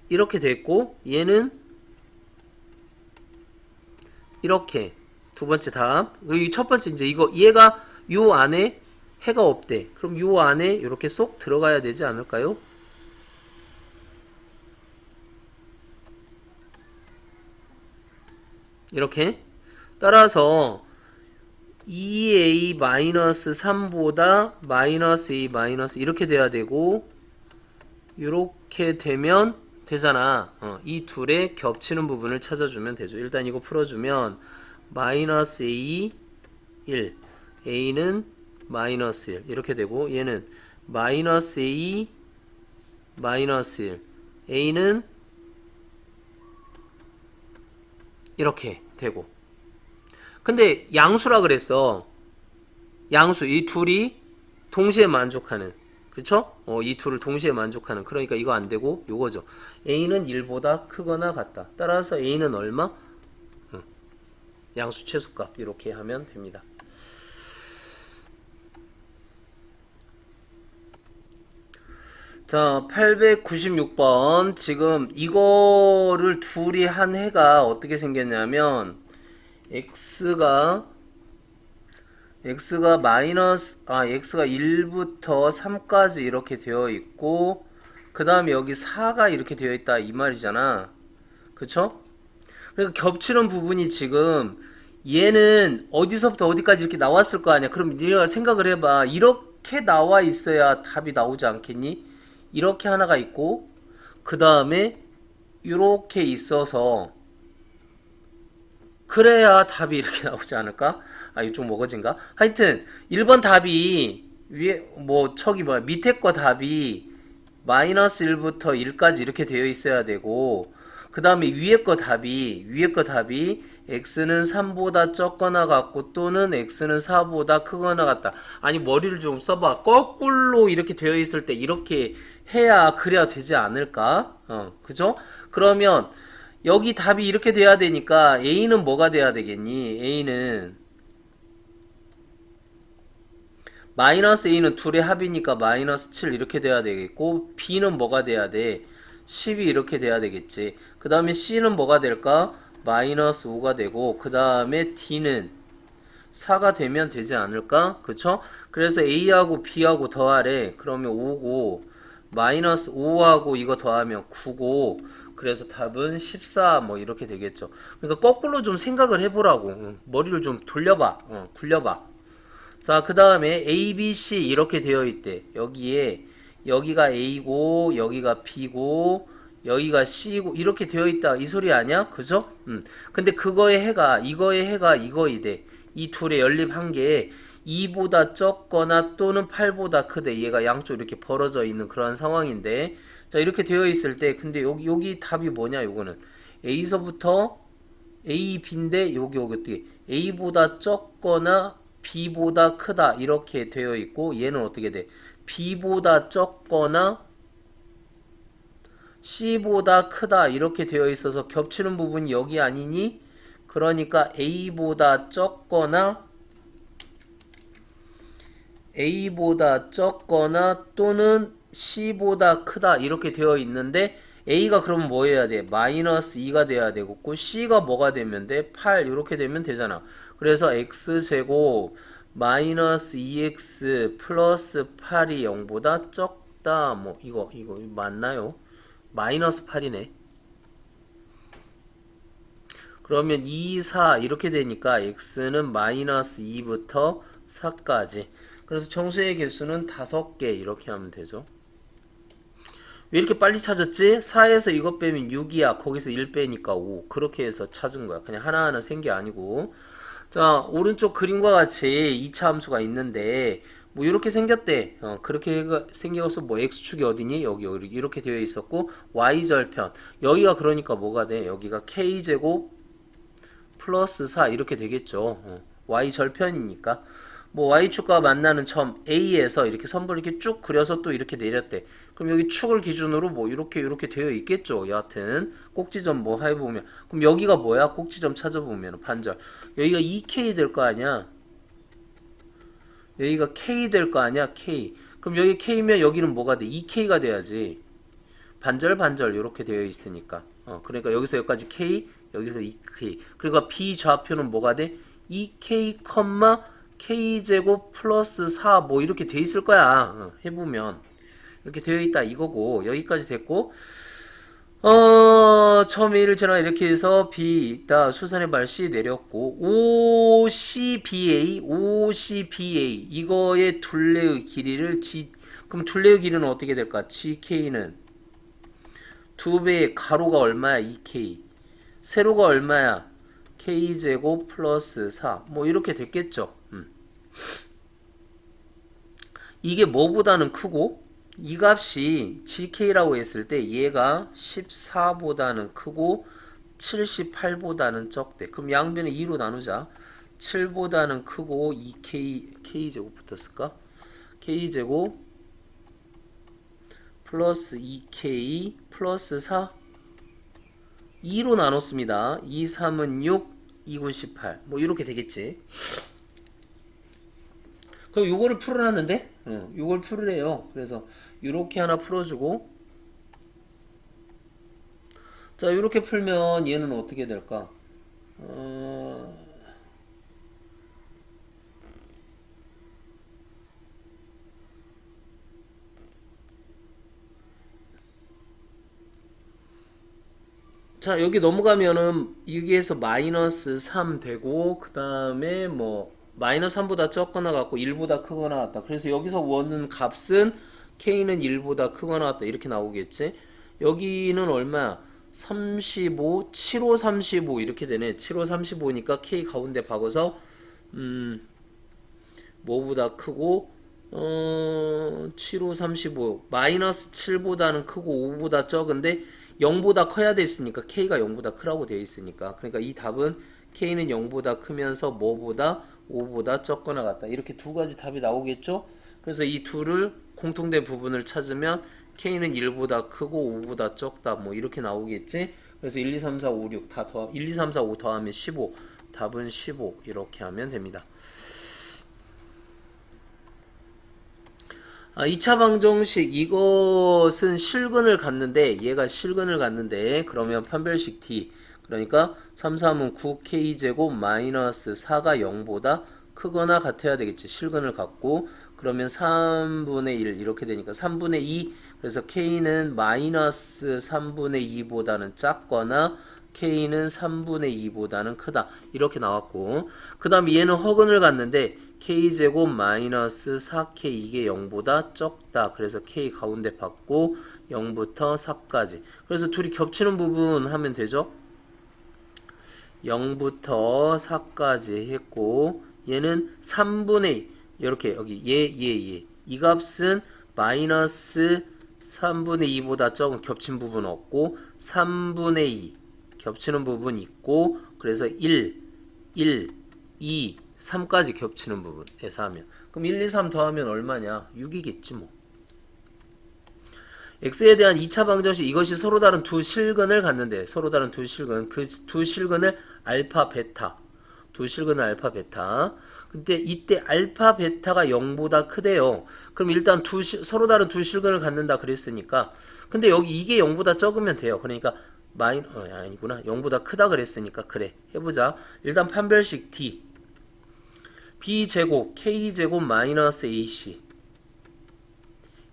이렇게 됐고 얘는 이렇게 두 번째 답. 그리고 첫 번째 이제 이거 얘가 요 안에 해가 없대. 그럼 요 안에 이렇게 쏙 들어가야 되지 않을까요? 이렇게 따라서 2a-3보다 마이너스 a 마이너스 이렇게 돼야 되고 이렇게 되면 되잖아. 이 둘의 겹치는 부분을 찾아주면 되죠. 일단 이거 풀어주면 마이너스 a 1 a는 마이너스 1 이렇게 되고 얘는 마이너스 a 마이너스 1 a는 이렇게 되고. 근데 양수라 그랬어. 양수 이 둘이 동시에 만족하는, 그쵸? 이 둘을 동시에 만족하는, 그러니까 이거 안 되고 요거죠. a는 1보다 크거나 같다. 따라서 a는 얼마? 양수 최소값 이렇게 하면 됩니다. 자, 896번. 지금 이거를 둘이 한 해가 어떻게 생겼냐면 x가 x가 1부터 3까지 이렇게 되어 있고, 그 다음에 여기 4가 이렇게 되어 있다 이 말이잖아. 그쵸? 그러니까 겹치는 부분이 지금 얘는 어디서부터 어디까지 이렇게 나왔을 거 아니야. 그럼 네가 생각을 해봐. 이렇게 나와 있어야 답이 나오지 않겠니? 이렇게 하나가 있고, 그 다음에 이렇게 있어서, 그래야 답이 이렇게 나오지 않을까? 아, 이거 좀 먹어진가? 하여튼 1번 답이 위에 뭐 척이 뭐야, 밑에 거 답이 마이너스 1부터 1까지 이렇게 되어 있어야 되고, 그 다음에 위에 거 답이 x는 3보다 적거나 같고 또는 x는 4보다 크거나 같다. 아니, 머리를 좀 써봐. 거꾸로 이렇게 되어 있을 때 이렇게 해야 그래야 되지 않을까? 그죠? 그러면 여기 답이 이렇게 돼야 되니까 a는 뭐가 돼야 되겠니? a는 마이너스 a는 둘의 합이니까 마이너스 7 이렇게 돼야 되겠고, b는 뭐가 돼야 돼? 10이 이렇게 돼야 되겠지. 그 다음에 c는 뭐가 될까? 마이너스 5가 되고, 그 다음에 d는 4가 되면 되지 않을까? 그쵸? 그래서 a하고 b하고 더하래. 그러면 5고, 마이너스 5하고 이거 더하면 9고, 그래서 답은 14 뭐 이렇게 되겠죠. 그러니까 거꾸로 좀 생각을 해보라고. 머리를 좀 돌려봐. 굴려봐. 자, 그 다음에 A, B, C 이렇게 되어 있대. 여기가 A고 여기가 B고 여기가 C고 이렇게 되어 있다 이 소리 아니야? 그죠? 근데 이거의 해가 이거이대. 이 둘의 연립한 게 2보다 적거나 또는 8보다 크대. 얘가 양쪽 이렇게 벌어져 있는 그런 상황인데, 자, 이렇게 되어 있을 때 근데 여기 답이 뭐냐? 요거는 A서부터 A, B인데 여기 어떻게 A보다 적거나 B보다 크다 이렇게 되어 있고, 얘는 어떻게 돼? B보다 적거나 C보다 크다 이렇게 되어 있어서 겹치는 부분이 여기 아니니? 그러니까 A보다 적거나 또는 C보다 크다 이렇게 되어 있는데, A가 그러면 뭐 해야 돼? 마이너스 2가 돼야 되고, C가 뭐가 되면 돼? 8 이렇게 되면 되잖아. 그래서 x제곱 마이너스 2x 플러스 8이 0보다 적다. 뭐 이거 맞나요? 마이너스 8이네. 그러면 2, 4 이렇게 되니까 x는 마이너스 2부터 4까지. 그래서 정수의 개수는 5개 이렇게 하면 되죠. 왜 이렇게 빨리 찾았지? 4에서 이것 빼면 6이야. 거기서 1 빼니까 5. 그렇게 해서 찾은 거야. 그냥 하나하나 센 게 아니고. 자, 오른쪽 그림과 같이 2차 함수가 있는데 뭐 이렇게 생겼대. 그렇게 생겨서 뭐 x축이 어디니? 여기 이렇게 되어 있었고, y절편 여기가 그러니까 뭐가 돼? 여기가 k제곱 플러스 4 이렇게 되겠죠. y절편이니까 뭐 y축과 만나는 점 A에서 이렇게 선분을 이렇게 쭉 그려서 또 이렇게 내렸대. 그럼 여기 축을 기준으로 뭐 이렇게 되어 있겠죠. 여하튼 꼭지점 뭐 해보면, 그럼 여기가 뭐야? 꼭지점 찾아보면 반절, 여기가 2K 될 거 아니야. 여기가 K 될 거 아니야. K. 그럼 여기 K면 여기는 뭐가 돼? 2K가 돼야지. 반절 이렇게 되어 있으니까. 그러니까 여기서 여기까지 K, 여기서 2K. 그러니까 B 좌표는 뭐가 돼? 2K, K제곱 플러스 4 뭐 이렇게 돼 있을 거야. 해보면 이렇게 되어 있다 이거고, 여기까지 됐고, 처음에 1을 지나 이렇게 해서 B 있다 수선의 발 C 내렸고, OCBA 이거의 둘레의 길이를 그럼 둘레의 길이는 어떻게 될까? GK는 2배의 가로가 얼마야? 2K. 세로가 얼마야? K제곱 플러스 4 뭐 이렇게 됐겠죠. 이게 뭐보다는 크고, 이 값이 GK라고 했을 때 얘가 14보다는 크고 78보다는 적대. 그럼 양변을 2로 나누자. 7보다는 크고 2k k제곱 붙었을까? k제곱 플러스 2k 플러스 4 2로 나눴습니다. 2, 3은 6, 2, 9, 18 뭐 이렇게 되겠지. 그럼 요거를 풀으라는데? 요걸 풀으래요. 그래서 요렇게 하나 풀어주고 자 요렇게 풀면 얘는 어떻게 될까? 자 여기 넘어가면은 여기에서 마이너스 3 되고 그 다음에 뭐 마이너스 3보다 적거나 같고 1보다 크거나 같다. 그래서 여기서 원은 값은 k는 1보다 크거나 같다 이렇게 나오겠지. 여기는 얼마야? 35, 75, 35 이렇게 되네. 75, 35니까 k 가운데 박아서 뭐보다 크고 75, 35 마이너스 7보다는 크고 5보다 적은데 0보다 커야 됐으니까 k가 0보다 크라고 되어 있으니까 그러니까 이 답은 k는 0보다 크면서 뭐보다 5보다 적거나 같다 이렇게 두 가지 답이 나오겠죠. 그래서 이 둘을 공통된 부분을 찾으면 k는 1보다 크고 5보다 적다 뭐 이렇게 나오겠지. 그래서 1, 2, 3, 4, 5, 6 다 더하면 1, 2, 3, 4, 5 더하면 15 답은 15 이렇게 하면 됩니다. 2차 방정식 이것은 실근을 갖는데 얘가 실근을 갖는데 그러면 판별식 D 그러니까 3, 3은 9K제곱 마이너스 4가 0보다 크거나 같아야 되겠지. 실근을 갖고 그러면 3분의 1 이렇게 되니까 3분의 2 그래서 K는 마이너스 3분의 2보다는 작거나 K는 3분의 2보다는 크다 이렇게 나왔고 그 다음 얘는 허근을 갖는데 K제곱 마이너스 4K 이게 0보다 적다. 그래서 K 가운데 받고 0부터 4까지. 그래서 둘이 겹치는 부분 하면 되죠. 0부터 4까지 했고 얘는 3분의 이렇게 여기 얘. 이 값은 마이너스 3분의 2보다 적은 겹친 부분 없고 3분의 2 겹치는 부분 있고 그래서 1, 2, 3까지 겹치는 부분에서 하면 그럼 1, 2, 3 더하면 얼마냐? 6이겠지 뭐. x에 대한 2차 방정식 이것이 서로 다른 두 실근을 갖는데 서로 다른 두 실근 그 두 실근을 알파 베타 두 실근을 알파 베타 근데 이때 알파 베타가 0보다 크대요. 그럼 일단 서로 다른 두 실근을 갖는다 그랬으니까 근데 여기 이게 0보다 적으면 돼요. 그러니까 아니구나 0보다 크다 그랬으니까 그래 해보자. 일단 판별식 D b제곱 k제곱 마이너스 ac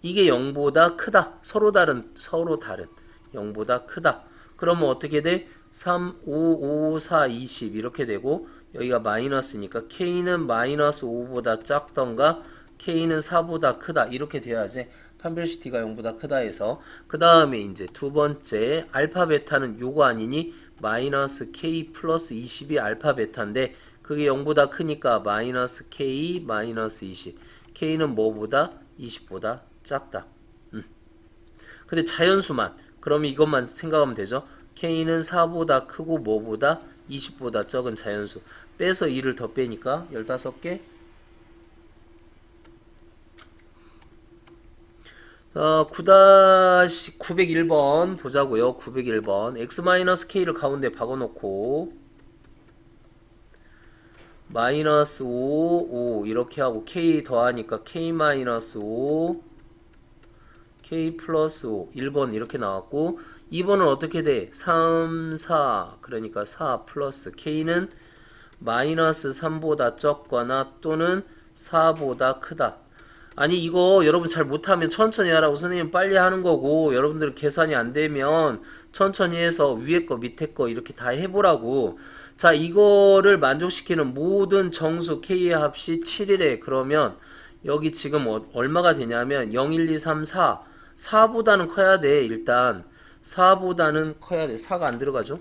이게 0보다 크다. 서로 다른 0보다 크다. 그러면 어떻게 돼? 3, 5, 5, 4, 20 이렇게 되고 여기가 마이너스니까 k는 마이너스 5보다 작던가 k는 4보다 크다 이렇게 돼야지 판별식 D가 0보다 크다 해서 그 다음에 이제 두 번째 알파 베타는 요거 아니니 마이너스 k 플러스 20이 알파 베타인데 그게 0보다 크니까 마이너스 k 마이너스 20 k는 뭐보다 20보다 작다. 근데 자연수만 그러면 이것만 생각하면 되죠. k는 4보다 크고 뭐보다 20보다 적은 자연수 빼서 2를 더 빼니까 15개 9-901번 보자고요. 901번 x-k를 가운데 박아놓고 마이너스 5, 5 이렇게 하고 k 더하니까 k 마이너스 5 k 플러스 5 1번 이렇게 나왔고 2번은 어떻게 돼? 3, 4 그러니까 4 플러스 k는 마이너스 3보다 적거나 또는 4보다 크다. 아니 이거 여러분 잘 못하면 천천히 하라고 선생님 빨리 하는 거고 여러분들 계산이 안 되면 천천히 해서 위에 거 밑에 거 이렇게 다 해보라고. 자 이거를 만족시키는 모든 정수 k의 합이 7이래. 그러면 여기 지금 얼마가 되냐면 0, 1, 2, 3, 4 4보다는 커야 돼. 일단 4보다는 커야 돼. 4가 안 들어가죠.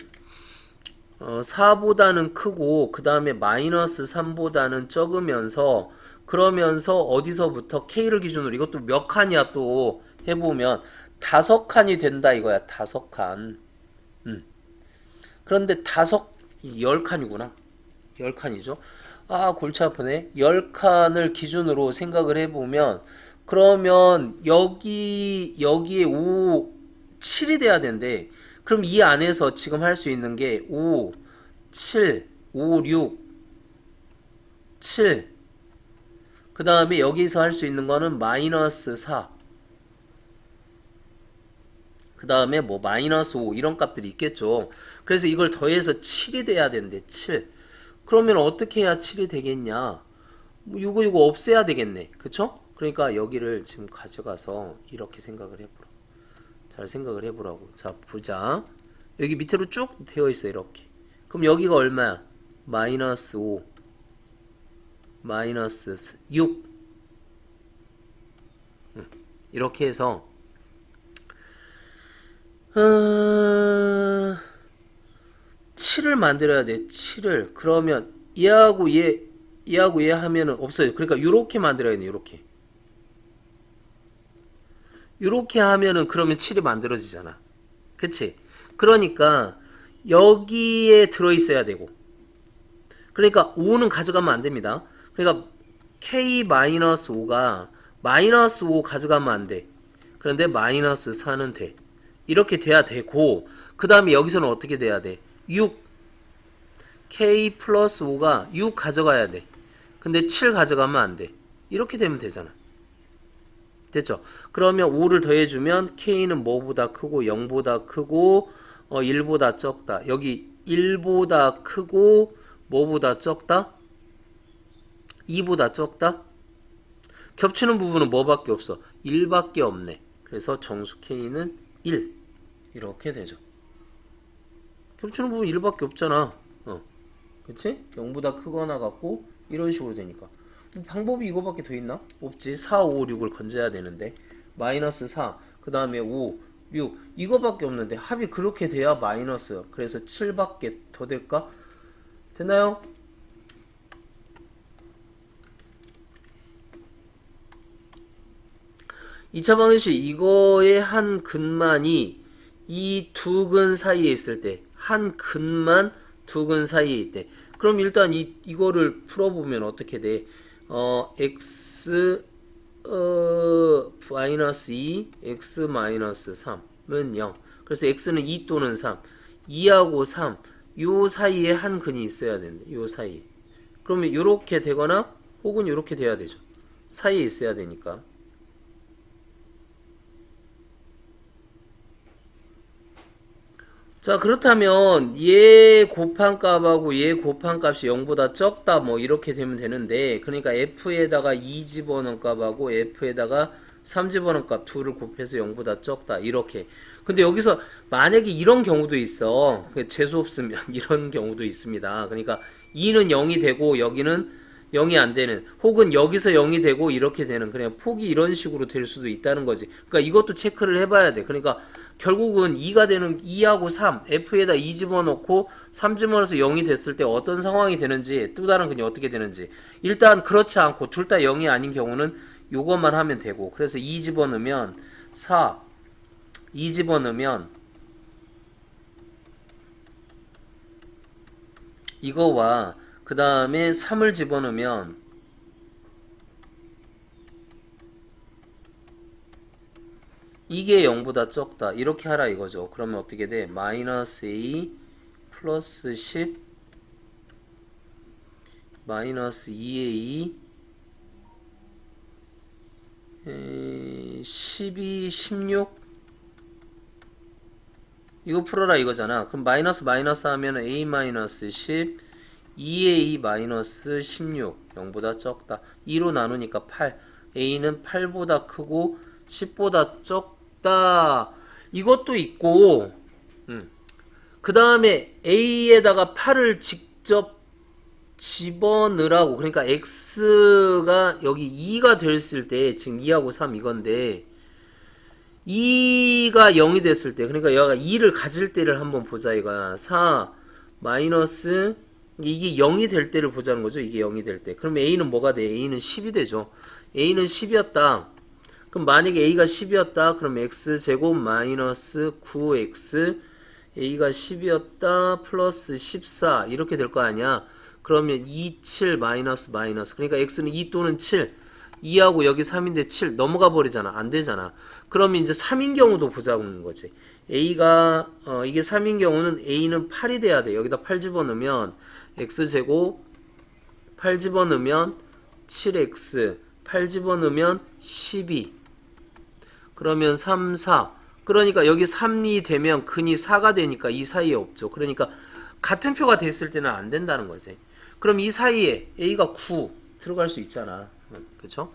4보다는 크고 그 다음에 마이너스 3보다는 적으면서 그러면서 어디서부터 K를 기준으로 이것도 몇 칸이야 또 해보면 5칸이 된다 이거야. 5칸. 그런데 10칸이구나. 10칸이죠. 아, 골치 아프네. 10칸을 기준으로 생각을 해보면, 그러면 여기에 7이 돼야 되는데, 그럼 이 안에서 지금 할 수 있는 게 5, 7, 5, 6, 7. 그 다음에 여기서 할 수 있는 거는 마이너스 4. 그 다음에 뭐 마이너스 5 이런 값들이 있겠죠. 그래서 이걸 더해서 7이 돼야 되는데 7. 그러면 어떻게 해야 7이 되겠냐? 뭐 이거 없애야 되겠네. 그쵸? 그러니까 여기를 지금 가져가서 이렇게 생각을 해보라. 잘 생각을 해보라고. 자, 보자. 여기 밑으로 쭉 되어 있어 이렇게. 그럼 여기가 얼마야? 마이너스 5, 마이너스 6. 이렇게 해서 7을 만들어야 돼. 7을. 그러면 얘하고 얘 하면은 없어요. 그러니까 요렇게 만들어야 돼. 요렇게. 요렇게 하면은 그러면 7이 만들어지잖아. 그치? 그러니까 여기에 들어있어야 되고. 그러니까 5는 가져가면 안 됩니다. 그러니까 K-5가 마이너스 5 가져가면 안 돼. 그런데 마이너스 4는 돼. 이렇게 돼야 되고, 그 다음에 여기서는 어떻게 돼야 돼? 6. K 플러스 5가 6 가져가야 돼. 근데 7 가져가면 안 돼. 이렇게 되면 되잖아. 됐죠? 그러면 5를 더해주면 K는 뭐보다 크고 0보다 크고 1보다 적다. 여기 1보다 크고 뭐보다 적다? 2보다 적다? 겹치는 부분은 뭐밖에 없어? 1밖에 없네. 그래서 정수 K는 1. 이렇게 되죠. 겹치는 부분 1밖에 없잖아. 그치? 0보다 크거나 같고 이런 식으로 되니까. 방법이 이거밖에 더 있나? 없지. 4, 5, 6을 건져야 되는데 마이너스 4, 그 다음에 5, 6 이거밖에 없는데 합이 그렇게 돼야 마이너스. 그래서 7밖에 더 될까? 됐나요? 이차 방정식 이거의 한 근만이 이 두 근 사이에 있을 때 한 근만 두 근 사이에 있대. 그럼 일단 이거를 풀어보면 어떻게 돼? x 마이너스 2, x 마이너스 3은 0. 그래서 x는 2 또는 3. 2하고 3, 요 사이에 한 근이 있어야 된대. 요 사이에. 그러면 요렇게 되거나 혹은 요렇게 돼야 되죠. 사이에 있어야 되니까. 자, 그렇다면 얘 곱한 값하고 얘 곱한 값이 0보다 적다 뭐 이렇게 되면 되는데, 그러니까 f에다가 2 집어넣은 값하고 f에다가 3 집어넣은 값 둘을 곱해서 0보다 적다 이렇게. 근데 여기서 만약에 이런 경우도 있어. 재수 없으면 이런 경우도 있습니다. 그러니까 2는 0이 되고 여기는 0이 안 되는, 혹은 여기서 0이 되고 이렇게 되는, 그냥 폭이 이런 식으로 될 수도 있다는 거지. 그러니까 이것도 체크를 해봐야 돼. 그러니까 결국은 2가 되는 2하고 3, F에다 2 집어넣고 3 집어넣어서 0이 됐을 때 어떤 상황이 되는지, 또 다른 근이 어떻게 되는지. 일단 그렇지 않고 둘 다 0이 아닌 경우는 요것만 하면 되고, 그래서 2 집어넣으면 4, 2 집어넣으면 이거와 그 다음에 3을 집어넣으면 이게 0보다 적다. 이렇게 하라 이거죠. 그러면 어떻게 돼? 마이너스 A 플러스 10 마이너스 2A 12, 16 이거 풀어라 이거잖아. 그럼 마이너스 마이너스 하면 A 마이너스 10 2A 마이너스 16 0보다 적다. 2로 나누니까 8. A는 8보다 크고 10보다 적다. 이것도 있고, 그 다음에 A에다가 8을 직접 집어넣으라고. 그러니까 X가 여기 2가 됐을 때, 지금 2하고 3 이건데, 2가 0이 됐을 때, 그러니까 여기가 2를 가질 때를 한번 보자 이거야. 4 마이너스 이게 0이 될 때를 보자는 거죠. 이게 0이 될 때. 그럼 A는 뭐가 돼? A는 10이 되죠. A는 10이었다. 그럼 만약에 A가 10이었다. 그럼 X제곱 마이너스 9X A가 10이었다 플러스 14 이렇게 될 거 아니야. 그러면 2, 7 마이너스 마이너스. 그러니까 x는 2 또는 7. 2하고 여기 3인데 7 넘어가 버리잖아. 안 되잖아. 그러면 이제 3인 경우도 보자는 거지. A가 이게 3인 경우는 A는 8이 돼야 돼. 여기다 8 집어넣으면 x제곱 8 집어넣으면 7x 8 집어넣으면 12 그러면 3, 4 그러니까 여기 3이 되면 근이 4가 되니까 이 사이에 없죠. 그러니까 같은 표가 됐을 때는 안 된다는 거지. 그럼 이 사이에 A가 9 들어갈 수 있잖아. 그쵸?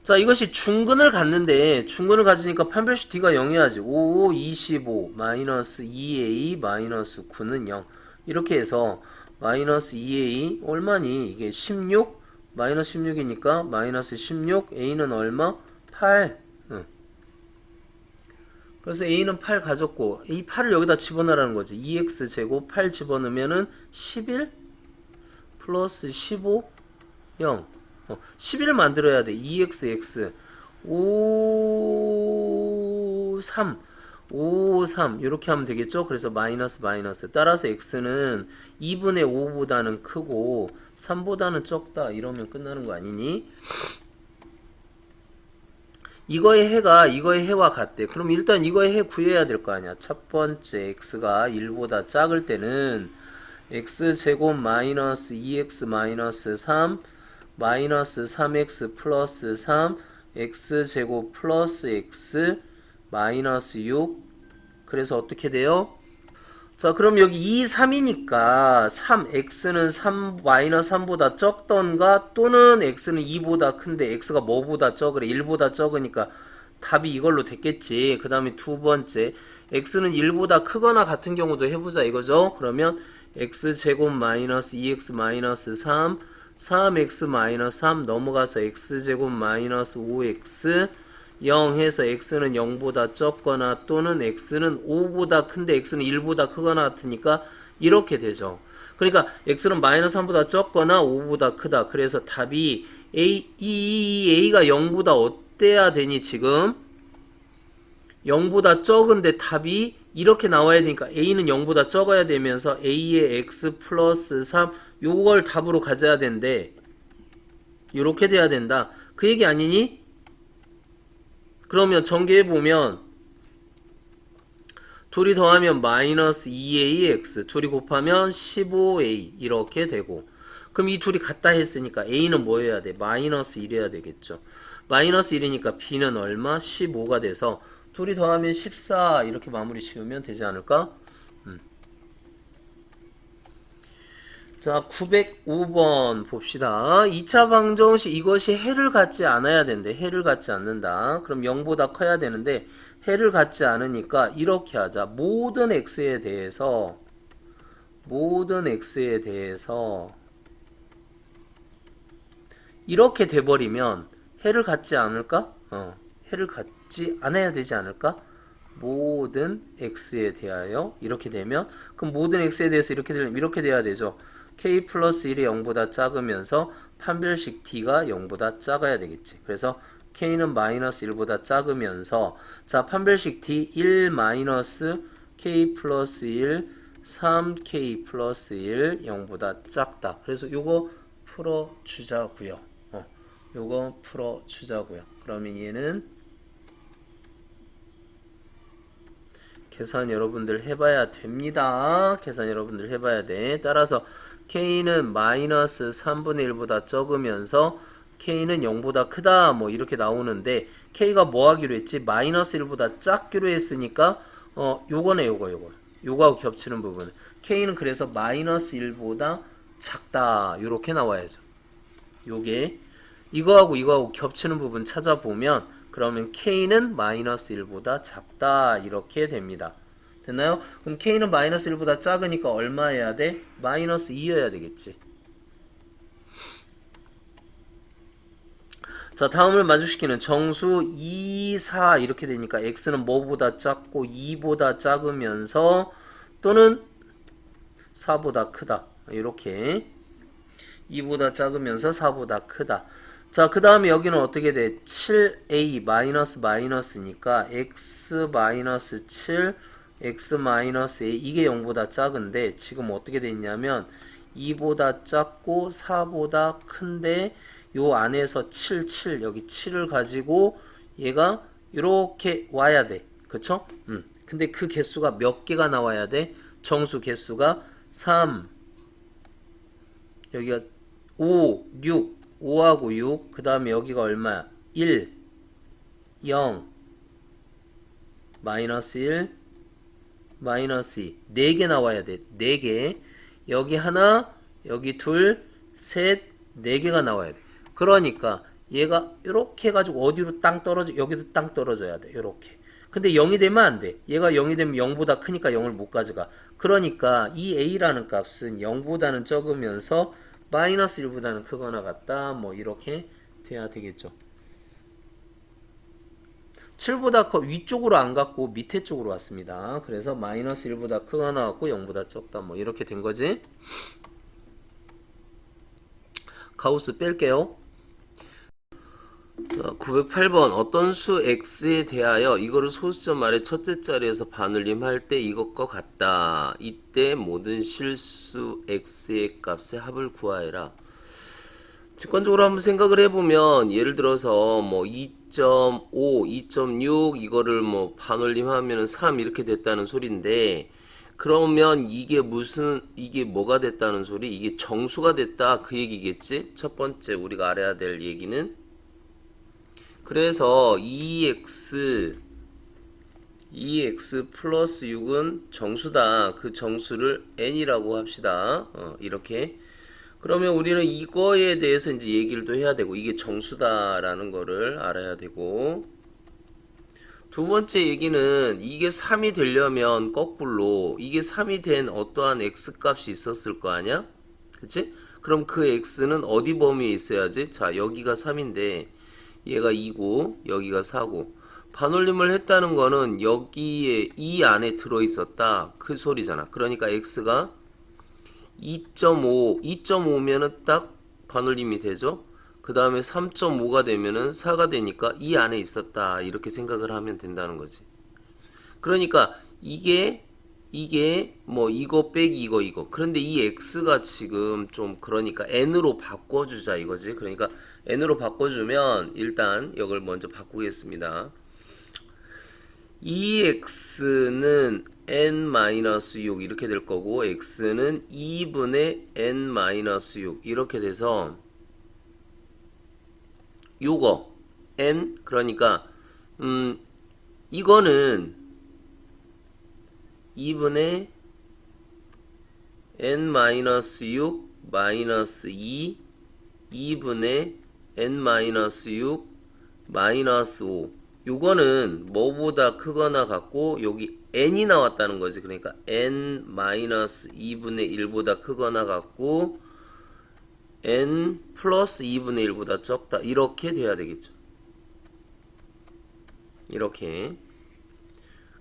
자, 이것이 중근을 갖는데 중근을 가지니까 판별식 D가 0이어야지. 5, 25, 마이너스 2A, 마이너스 9는 0. 이렇게 해서 마이너스 2A 얼마니? 이게 16, 마이너스 16이니까 마이너스 16, A는 얼마? 8. 응. 그래서 A는 8 가졌고 이 8을 여기다 집어넣으라는 거지. 2x제곱 8 집어넣으면은 11 플러스 15, 0. 11을 만들어야 돼. 2xx 5, 3 5, 3 이렇게 하면 되겠죠. 그래서 마이너스 마이너스 따라서 x는 2분의 5보다는 크고 3보다는 적다 이러면 끝나는 거 아니니? 이거의 해가 이거의 해와 같대. 그럼 일단 이거의 해 구해야 될 거 아니야. 첫 번째 x가 1보다 작을 때는 x제곱 마이너스 2x 마이너스 3 마이너스 3x 플러스 3 x제곱 플러스 x 마이너스 6 그래서 어떻게 돼요? 자 그럼 여기 2, 3이니까 3x는 3 마이너스 3보다 적던가 또는 x는 2보다 큰데 x가 뭐보다 적으래 1보다 적으니까 답이 이걸로 됐겠지. 그 다음에 두 번째 x는 1보다 크거나 같은 경우도 해보자 이거죠. 그러면 x제곱 마이너스 2x 마이너스 3 3x 마이너스 3 넘어가서 x제곱 마이너스 5x 0 해서 x는 0보다 적거나 또는 x는 5보다 큰데 x는 1보다 크거나 같으니까 이렇게 되죠. 그러니까 x는 마이너스 3보다 적거나 5보다 크다. 그래서 답이 A가 0보다 어때야 되니 지금? 0보다 적은데 답이 이렇게 나와야 되니까 A는 0보다 적어야 되면서 A의 x 플러스 3 요걸 답으로 가져야 된대. 요렇게 돼야 된다. 그 얘기 아니니? 그러면 전개해보면 둘이 더하면 마이너스 2AX 둘이 곱하면 15A 이렇게 되고 그럼 이 둘이 같다 했으니까 A는 뭐 해야 돼? 마이너스 1 해야 되겠죠. 마이너스 1이니까 B는 얼마? 15가 돼서 둘이 더하면 14 이렇게 마무리 지으면 되지 않을까? 자 905번 봅시다. 2차 방정식 이것이 해를 갖지 않아야 된대. 해를 갖지 않는다. 그럼 0보다 커야 되는데 해를 갖지 않으니까 이렇게 하자. 모든 x에 대해서 이렇게 돼버리면 해를 갖지 않을까? 해를 갖지 않아야 되지 않을까? 모든 x에 대하여 이렇게 되면 그럼 모든 x에 대해서 이렇게 되면 이렇게 돼야 되죠. k 플러스 1이 0보다 작으면서 판별식 d가 0보다 작아야 되겠지. 그래서 k는 마이너스 1보다 작으면서 자 판별식 d 1 마이너스 k 플러스 1 3k 플러스 1 0보다 작다. 그래서 요거 풀어주자고요. 요거 풀어주자고요. 그러면 얘는 계산 여러분들 해봐야 됩니다. 계산 여러분들 해봐야 돼. 따라서 K는 마이너스 3분의 1보다 적으면서 K는 0보다 크다 뭐 이렇게 나오는데 K가 뭐 하기로 했지? 마이너스 1보다 작기로 했으니까 요거네 요거하고 겹치는 부분 K는 그래서 마이너스 1보다 작다 요렇게 나와야죠. 요게 이거하고 겹치는 부분 찾아보면 그러면 K는 마이너스 1보다 작다 이렇게 됩니다. 됐나요? 그럼 K는 마이너스 1보다 작으니까 얼마 해야 돼? 마이너스 2여야 되겠지. 자 다음을 마주시키는 정수 2, 4 이렇게 되니까 X는 뭐보다 작고 2보다 작으면서 또는 4보다 크다. 이렇게 2보다 작으면서 4보다 크다. 자, 그 다음에 여기는 어떻게 돼? 7a 마이너스 마이너스니까 x 마이너스 7 x 마이너스 a 이게 0보다 작은데 지금 어떻게 돼 있냐면 2보다 작고 4보다 큰데 요 안에서 7, 7 여기 7을 가지고 얘가 이렇게 와야 돼. 그쵸? 근데 그 개수가 몇 개가 나와야 돼? 정수 개수가 3 여기가 5, 6 5하고 6, 그 다음에 여기가 얼마야? 1, 0, 마이너스 1, 마이너스 2. 4개 나와야 돼. 4개. 여기 하나, 여기 둘, 셋, 4개가 나와야 돼. 그러니까 얘가 이렇게 해가지고 어디로 땅 떨어져? 여기도 땅 떨어져야 돼. 이렇게. 근데 0이 되면 안 돼. 얘가 0이 되면 0보다 크니까 0을 못 가져가. 그러니까 이 a라는 값은 0보다는 적으면서 마이너스 1보다는 크거나 같다. 뭐 이렇게 돼야 되겠죠. 7보다 위쪽으로 안 갔고 밑에 쪽으로 왔습니다. 그래서 마이너스 1보다 크거나 같고 0보다 적다. 뭐 이렇게 된 거지. 가우스 뺄게요. 자, 908번 어떤 수 x에 대하여 이거를 소수점 아래 첫째 자리에서 반올림 할 때 이것과 같다. 이때 모든 실수 x의 값의 합을 구하여라. 직관적으로 한번 생각을 해보면 예를 들어서 뭐 2.5, 2.6 이거를 뭐 반올림하면 3 이렇게 됐다는 소리인데 그러면 이게 뭐가 됐다는 소리? 이게 정수가 됐다 그 얘기겠지? 첫 번째 우리가 알아야 될 얘기는 그래서 2x 플러스 6은 정수다. 그 정수를 n이라고 합시다. 이렇게. 그러면 우리는 이거에 대해서 이제 얘기를 또 해야 되고, 이게 정수다라는 거를 알아야 되고, 두 번째 얘기는 이게 3이 되려면 거꾸로, 이게 3이 된 어떠한 x 값이 있었을 거 아니야? 그치? 그럼 그 x는 어디 범위에 있어야지? 자, 여기가 3인데, 얘가 2고 여기가 4고 반올림을 했다는 거는 여기에 이 안에 들어있었다 그 소리잖아. 그러니까 x가 2.5면은 딱 반올림이 되죠. 그 다음에 3.5가 되면은 4가 되니까 이 안에 있었다 이렇게 생각을 하면 된다는 거지. 그러니까 이게 뭐 이거 빼기 이거 그런데 이 x가 지금 좀 그러니까 n으로 바꿔주자 이거지. 그러니까 n으로 바꿔주면 일단 이걸 먼저 바꾸겠습니다. 2x는 n-6 이렇게 될 거고 x는 2분의 n-6 이렇게 돼서 요거 n 그러니까 이거는 2분의 n-6 마이너스 2 2분의 n-6 마이너스 5 요거는 뭐보다 크거나 같고 여기 n이 나왔다는 거지. 그러니까 n-2분의 1보다 크거나 같고 n 플러스 2분의 1보다 적다 이렇게 돼야 되겠죠. 이렇게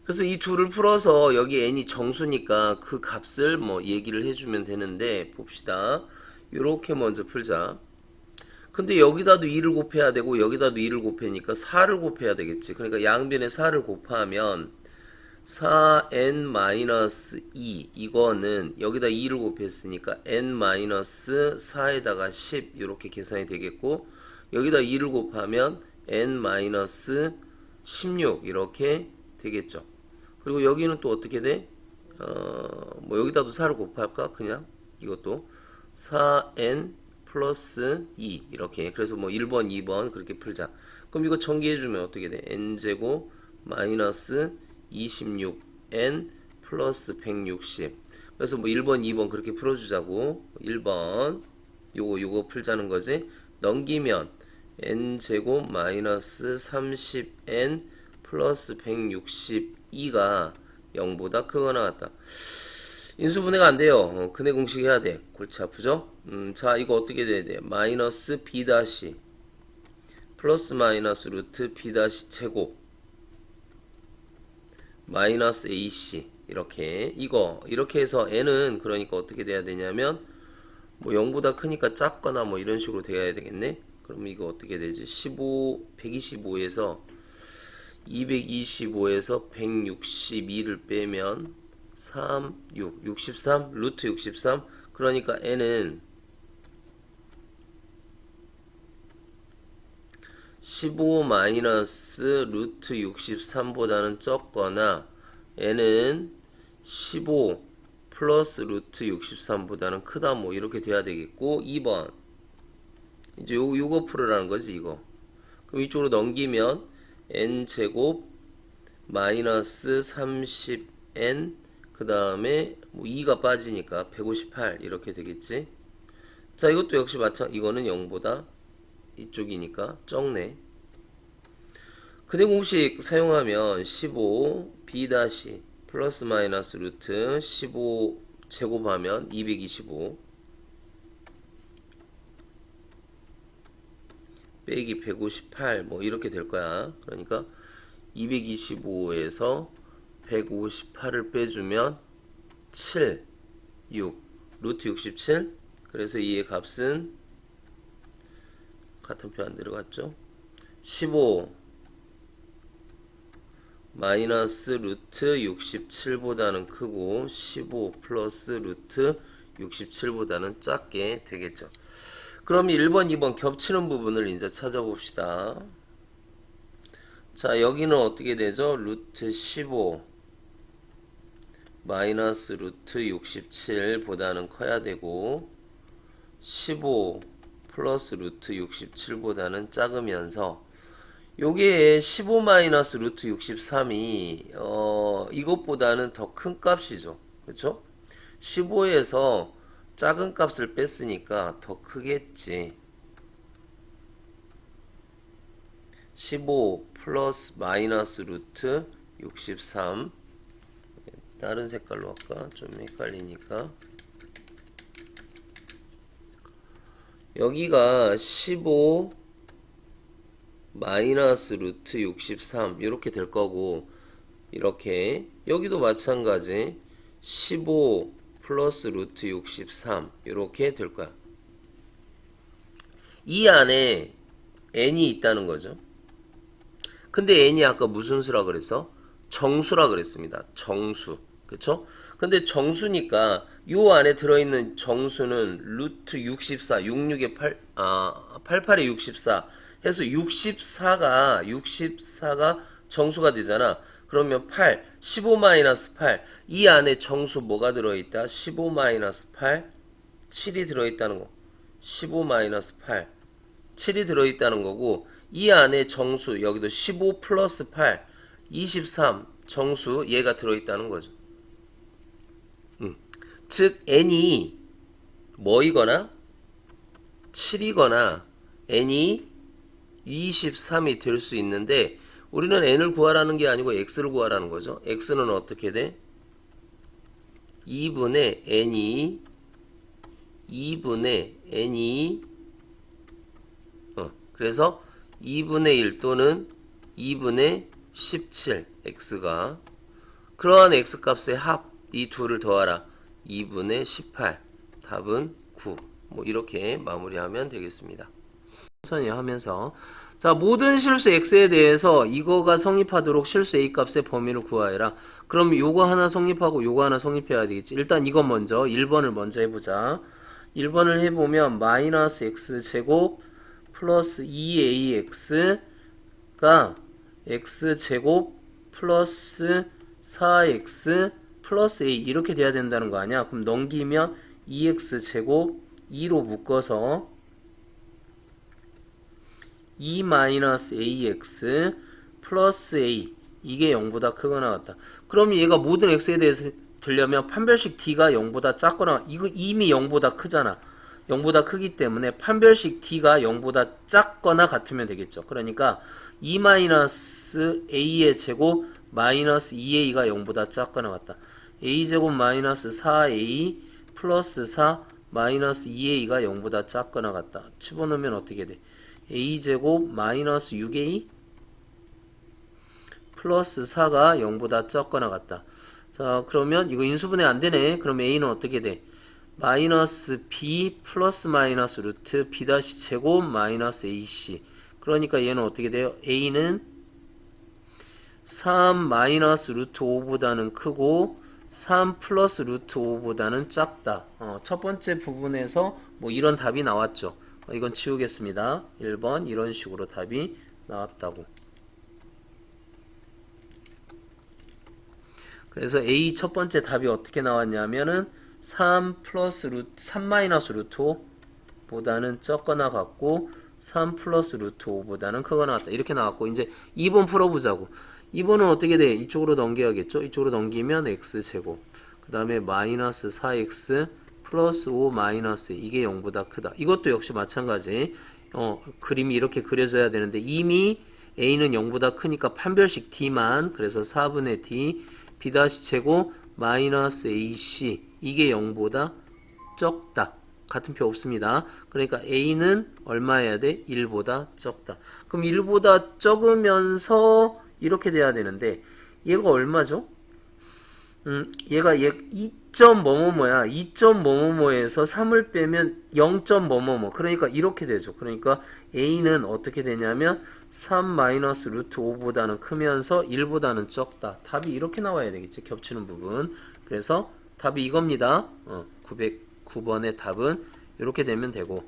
그래서 이 둘을 풀어서 여기 n이 정수니까 그 값을 뭐 얘기를 해주면 되는데 봅시다. 요렇게 먼저 풀자. 근데 여기다도 2를 곱해야 되고 여기다도 2를 곱해니까 4를 곱해야 되겠지. 그러니까 양변에 4를 곱하면 4n-2 이거는 여기다 2를 곱했으니까 n-4에다가 10 이렇게 계산이 되겠고 여기다 2를 곱하면 n-16 이렇게 되겠죠. 그리고 여기는 또 어떻게 돼? 뭐 여기다도 4를 곱할까? 그냥 이것도 4n 플러스 2 이렇게 그래서 뭐 1번 2번 그렇게 풀자. 그럼 이거 전개해주면 어떻게 돼? n제곱 마이너스 26n 플러스 160 그래서 뭐 1번 2번 그렇게 풀어주자고. 1번 요거 풀자는 거지. 넘기면 n제곱 마이너스 30n 플러스 162가 0보다 크거나 같다. 인수분해가 안 돼요. 근해 공식 해야 돼. 골치 아프죠? 자, 이거 어떻게 돼야 돼? 마이너스 b 다시 플러스 마이너스 루트 b 다시 제곱 마이너스 ac 이렇게 이렇게 해서 n은 그러니까 어떻게 돼야 되냐면 뭐 0보다 크니까 작거나 뭐 이런 식으로 돼야 되겠네. 그럼 이거 어떻게 되지? 125에서 225에서 162를 빼면 3, 6, 63, 루트 63. 그러니까 n은 15 마이너스 루트 63보다는 적거나 n은 15 플러스 루트 63보다는 크다. 뭐 이렇게 돼야 되겠고, 2번 이제 요거 풀으라는 거지. 이거 그럼 이쪽으로 넘기면 n제곱 마이너스 30n 그 다음에 뭐 2가 빠지니까 158 이렇게 되겠지. 자, 이것도 역시 이거는 0보다 이쪽이니까 적네. 근해 공식 사용하면 15 b 다시 플러스 마이너스 루트 15 제곱하면 225 빼기 158 뭐 이렇게 될 거야. 그러니까 225에서 158을 빼주면 7, 6, 루트 67. 그래서 이의 값은 같은 표 안 들어갔죠. 15 마이너스 루트 67보다는 크고 15 플러스 루트 67보다는 작게 되겠죠. 그럼 1번, 2번 겹치는 부분을 이제 찾아봅시다. 자, 여기는 어떻게 되죠? 루트 15 마이너스 루트 67보다는 커야 되고 15 플러스 루트 67보다는 작으면서 요게 15 마이너스 루트 63이 이것보다는 더 큰 값이죠. 그렇죠? 15에서 작은 값을 뺐으니까 더 크겠지. 15 플러스 마이너스 루트 63. 다른 색깔로 할까? 좀 헷갈리니까. 여기가 15 마이너스 루트 63 이렇게 될 거고, 이렇게 여기도 마찬가지 15 플러스 루트 63 이렇게 될 거야. 이 안에 n이 있다는 거죠. 근데 n이 아까 무슨 수라 그랬어? 정수라 그랬습니다. 정수. 그쵸? 근데 정수니까 요 안에 들어있는 정수는 루트 64, 66에 88에 64 해서 64가 정수가 되잖아. 그러면 8, 15 마이너스 8. 이 안에 정수 뭐가 들어있다? 15 마이너스 8, 7이 들어있다는 거. 15 마이너스 8, 7이 들어있다는 거고, 이 안에 정수, 여기도 15 플러스 8, 23 정수, 얘가 들어있다는 거죠. 즉 n이 뭐이거나 7이거나 n이 23이 될 수 있는데, 우리는 n을 구하라는 게 아니고 x를 구하라는 거죠. x는 어떻게 돼? 2분의 n이 그래서 2분의 1 또는 2분의 17 x가 그러한 x 값의 합, 이 둘을 더하라. 2분의 18. 답은 9. 뭐 이렇게 마무리하면 되겠습니다. 천천히 하면서, 자, 모든 실수 x에 대해서 이거가 성립하도록 실수 a 값의 범위를 구하여라. 그럼 요거 하나 성립하고 요거 하나 성립해야 되겠지. 일단 이거 먼저 1번을 먼저 해보자. 1번을 해보면 마이너스 x제곱 플러스 2ax가 x제곱 플러스 4x 플러스 a 이렇게 돼야 된다는 거 아니야. 그럼 넘기면 2x제곱 2로 묶어서 2 마이너스 ax 플러스 a 이게 0보다 크거나 같다. 그럼 얘가 모든 x에 대해서 되려면 판별식 d가 0보다 작거나, 이거 이미 0보다 크잖아. 0보다 크기 때문에 판별식 d가 0보다 작거나 같으면 되겠죠. 그러니까 2 마이너스 a의 제곱 마이너스 2a가 0보다 작거나 같다. a제곱 마이너스 4a 플러스 4 마이너스 2a가 0보다 작거나 같다. 집어넣으면 어떻게 돼? a제곱 마이너스 6a 플러스 4가 0보다 작거나 같다. 자, 그러면 이거 인수분해 안 되네. 그럼 a는 어떻게 돼? 마이너스 b 플러스 마이너스 루트 b 다시 제곱 마이너스 ac. 그러니까 얘는 어떻게 돼요? a는 3 마이너스 루트 5보다는 크고 3 플러스 루트 5보다는 작다. 첫 번째 부분에서 뭐 이런 답이 나왔죠. 이건 지우겠습니다. 1번 이런 식으로 답이 나왔다고. 그래서 A 첫 번째 답이 어떻게 나왔냐면은 3 플러스 루트 3 마이너스 루트 5보다는 적거나 같고 3 플러스 루트 5보다는 크거나 같다. 이렇게 나왔고 이제 2번 풀어보자고. 2번은 어떻게 돼? 이쪽으로 넘겨야겠죠? 이쪽으로 넘기면 x제곱 그 다음에 마이너스 4x 플러스 5 마이너스 이게 0보다 크다. 이것도 역시 마찬가지. 그림이 이렇게 그려져야 되는데 이미 a는 0보다 크니까 판별식 d만 그래서 4분의 d b 다시 제곱 마이너스 ac 이게 0보다 적다. 같은 표 없습니다. 그러니까 a는 얼마여야 돼? 1보다 적다. 그럼 1보다 적으면서 이렇게 돼야 되는데 얘가 얼마죠? 얘가 얘 2점 뭐뭐뭐야. 2점 뭐뭐뭐에서 3을 빼면 0점 뭐뭐뭐. 그러니까 이렇게 되죠. 그러니까 a는 어떻게 되냐면 3 마이너스 루트 5보다는 크면서 1보다는 적다. 답이 이렇게 나와야 되겠지. 겹치는 부분. 그래서 답이 이겁니다. 909번의 답은 이렇게 되면 되고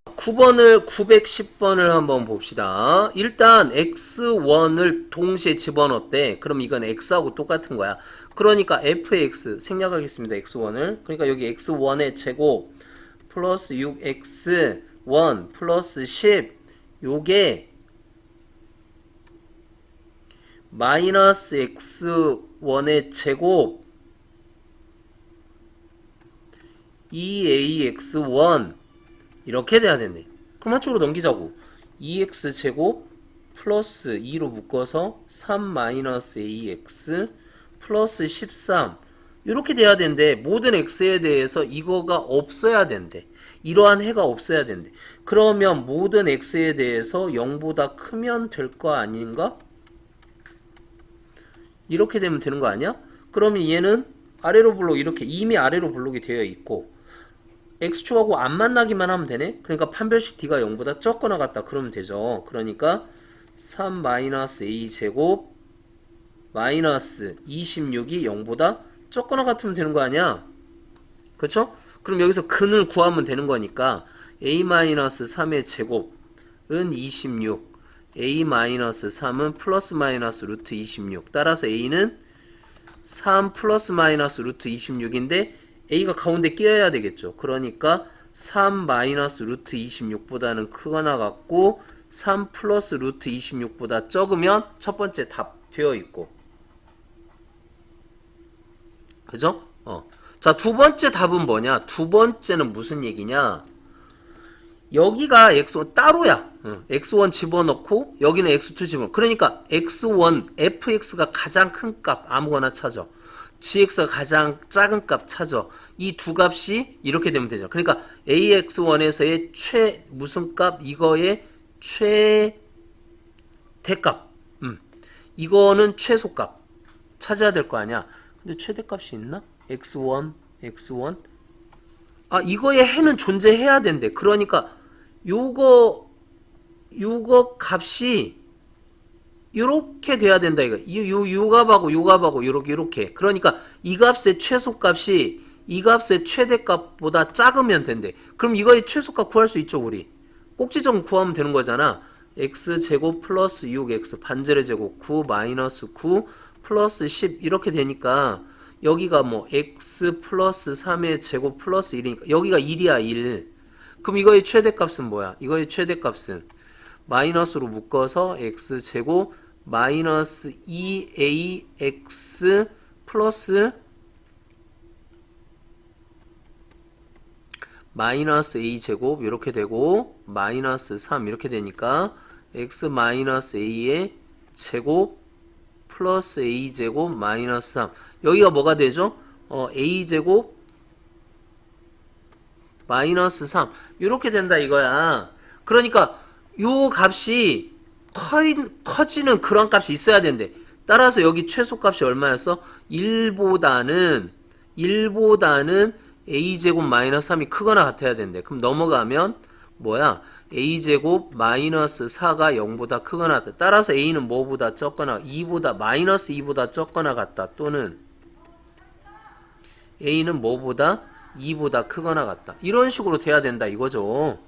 9번을 910번을 한번 봅시다. 일단 x1을 동시에 집어넣었대. 그럼 이건 x하고 똑같은 거야. 그러니까 fx 생략하겠습니다. x1을. 그러니까 여기 x1의 제곱 플러스 6x1 플러스 10 요게 마이너스 x1의 제곱 2ax1 이렇게 돼야 되네. 그럼 한쪽으로 넘기자고. 2x제곱 플러스 2로 묶어서 3 마이너스 ax 플러스 13 이렇게 돼야 되는데 모든 x에 대해서 이거가 없어야 된대. 이러한 해가 없어야 된대. 그러면 모든 x에 대해서 0보다 크면 될 거 아닌가? 이렇게 되면 되는 거 아니야? 그러면 얘는 아래로 블록 이렇게 이미 아래로 블록이 되어 있고 x축하고 안 만나기만 하면 되네. 그러니까 판별식 d가 0보다 적거나 같다 그러면 되죠. 그러니까 3 마이너스 a 제곱 마이너스 26이 0보다 적거나 같으면 되는 거 아니야? 그쵸? 그럼 여기서 근을 구하면 되는 거니까 a 마이너스 3의 제곱은 26 a 마이너스 3은 플러스 마이너스 루트 26 따라서 a는 3 플러스 마이너스 루트 26인데 a가 가운데 끼어야 되겠죠. 그러니까 3 마이너스 루트 26보다는 크거나 같고 3 플러스 루트 26보다 적으면 첫 번째 답 되어 있고. 그죠? 자, 두 번째 답은 뭐냐? 두 번째는 무슨 얘기냐? 여기가 x1 따로야. x1 집어넣고 여기는 x2 집어넣고 그러니까 x1 fx가 가장 큰 값 아무거나 찾아. gx가 가장 작은 값 찾아. 이 두 값이 이렇게 되면 되죠. 그러니까 ax1에서의 무슨 값 이거의 최대값. 이거는 최소값 찾아야 될 거 아니야. 근데 최대값이 있나? x1 아 이거의 해는 존재해야 된대. 그러니까 요거 값이 요렇게 돼야 된다 이거. 요 값하고 요 값하고 요렇게. 그러니까 이 값의 최소값이 이 값의 최대값보다 작으면 된대. 그럼 이거의 최소값 구할 수 있죠, 우리. 꼭지점 구하면 되는 거잖아. x제곱 플러스 6x 반절의 제곱 9 마이너스 9 플러스 10 이렇게 되니까 여기가 뭐 x 플러스 3의 제곱 플러스 1이니까 여기가 1이야 1. 그럼 이거의 최대값은 뭐야? 이거의 최대값은 마이너스로 묶어서 x제곱 마이너스 2ax 플러스 마이너스 a제곱 이렇게 되고 마이너스 3 이렇게 되니까 x 마이너스 a의 제곱 플러스 a제곱 마이너스 3 여기가 뭐가 되죠? a제곱 마이너스 3 이렇게 된다 이거야. 그러니까 요 값이 커지는 그런 값이 있어야 된대. 따라서 여기 최소값이 얼마였어? 1보다는 a제곱 마이너스 3이 크거나 같아야 된대. 그럼 넘어가면 뭐야? a제곱 마이너스 4가 0보다 크거나 같다. 따라서 a는 뭐보다 적거나 2보다 마이너스 2보다 적거나 같다. 또는 a는 뭐보다 2보다 크거나 같다. 이런 식으로 돼야 된다 이거죠.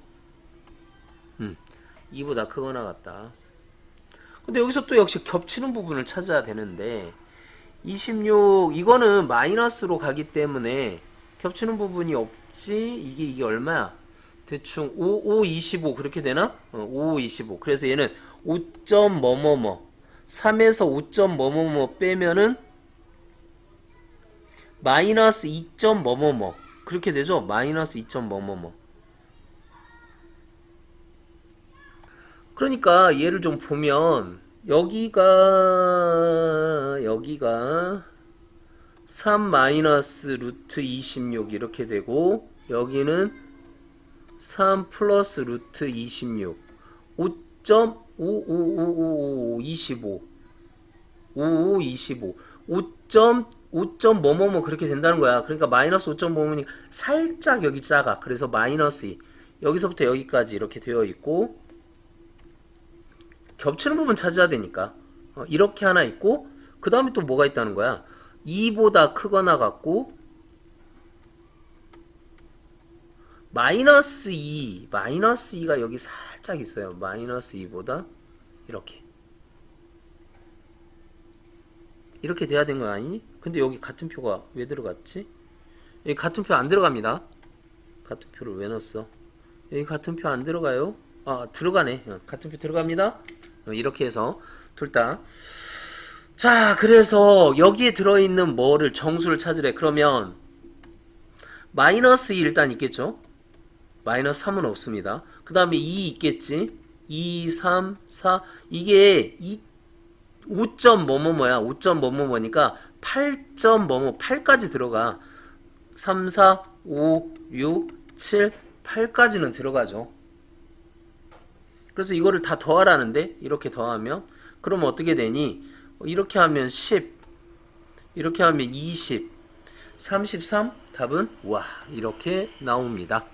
2보다 크거나 같다. 근데 여기서 또 역시 겹치는 부분을 찾아야 되는데 26 이거는 마이너스로 가기 때문에 겹치는 부분이 없지. 이게 얼마야? 대충 5, 25 그렇게 되나? 5, 25. 그래서 얘는 5점 뭐뭐뭐 3에서 5점 뭐뭐뭐 빼면은 마이너스 2점 뭐뭐뭐 그렇게 되죠? 마이너스 2점 뭐뭐뭐. 그러니까 얘를 좀 보면 여기가 3 마이너스 루트 26 이렇게 되고 여기는 3 플러스 루트 26 5.5555 25 55 25 5점 뭐뭐뭐 그렇게 된다는 거야. 그러니까 마이너스 5점 뭐뭐니 살짝 여기 작아. 그래서 마이너스 2 여기서부터 여기까지 이렇게 되어 있고 겹치는 부분 찾아야 되니까 이렇게 하나 있고 그 다음에 또 뭐가 있다는 거야. 2보다 크거나 같고 마이너스 2가 여기 살짝 있어요. 마이너스 2보다 이렇게 돼야 된 거 아니니? 근데 여기 같은 표가 왜 들어갔지? 여기 같은 표 안 들어갑니다. 같은 표를 왜 넣었어? 여기 같은 표 안 들어가요? 아 들어가네. 같은 표 들어갑니다. 이렇게 해서 둘 다. 자 그래서 여기에 들어있는 뭐를 정수를 찾으래. 그러면 마이너스 2 일단 있겠죠. 마이너스 3은 없습니다. 그 다음에 2 있겠지. 2, 3, 4 이게 5점 뭐뭐뭐야. 5점 뭐뭐뭐니까 8점 뭐뭐 8까지 들어가. 3, 4, 5, 6, 7, 8까지는 들어가죠. 그래서 이거를 다 더하라는데 이렇게 더하면 그러면 어떻게 되니? 이렇게 하면 10 이렇게 하면 20 33 답은 와 이렇게 나옵니다.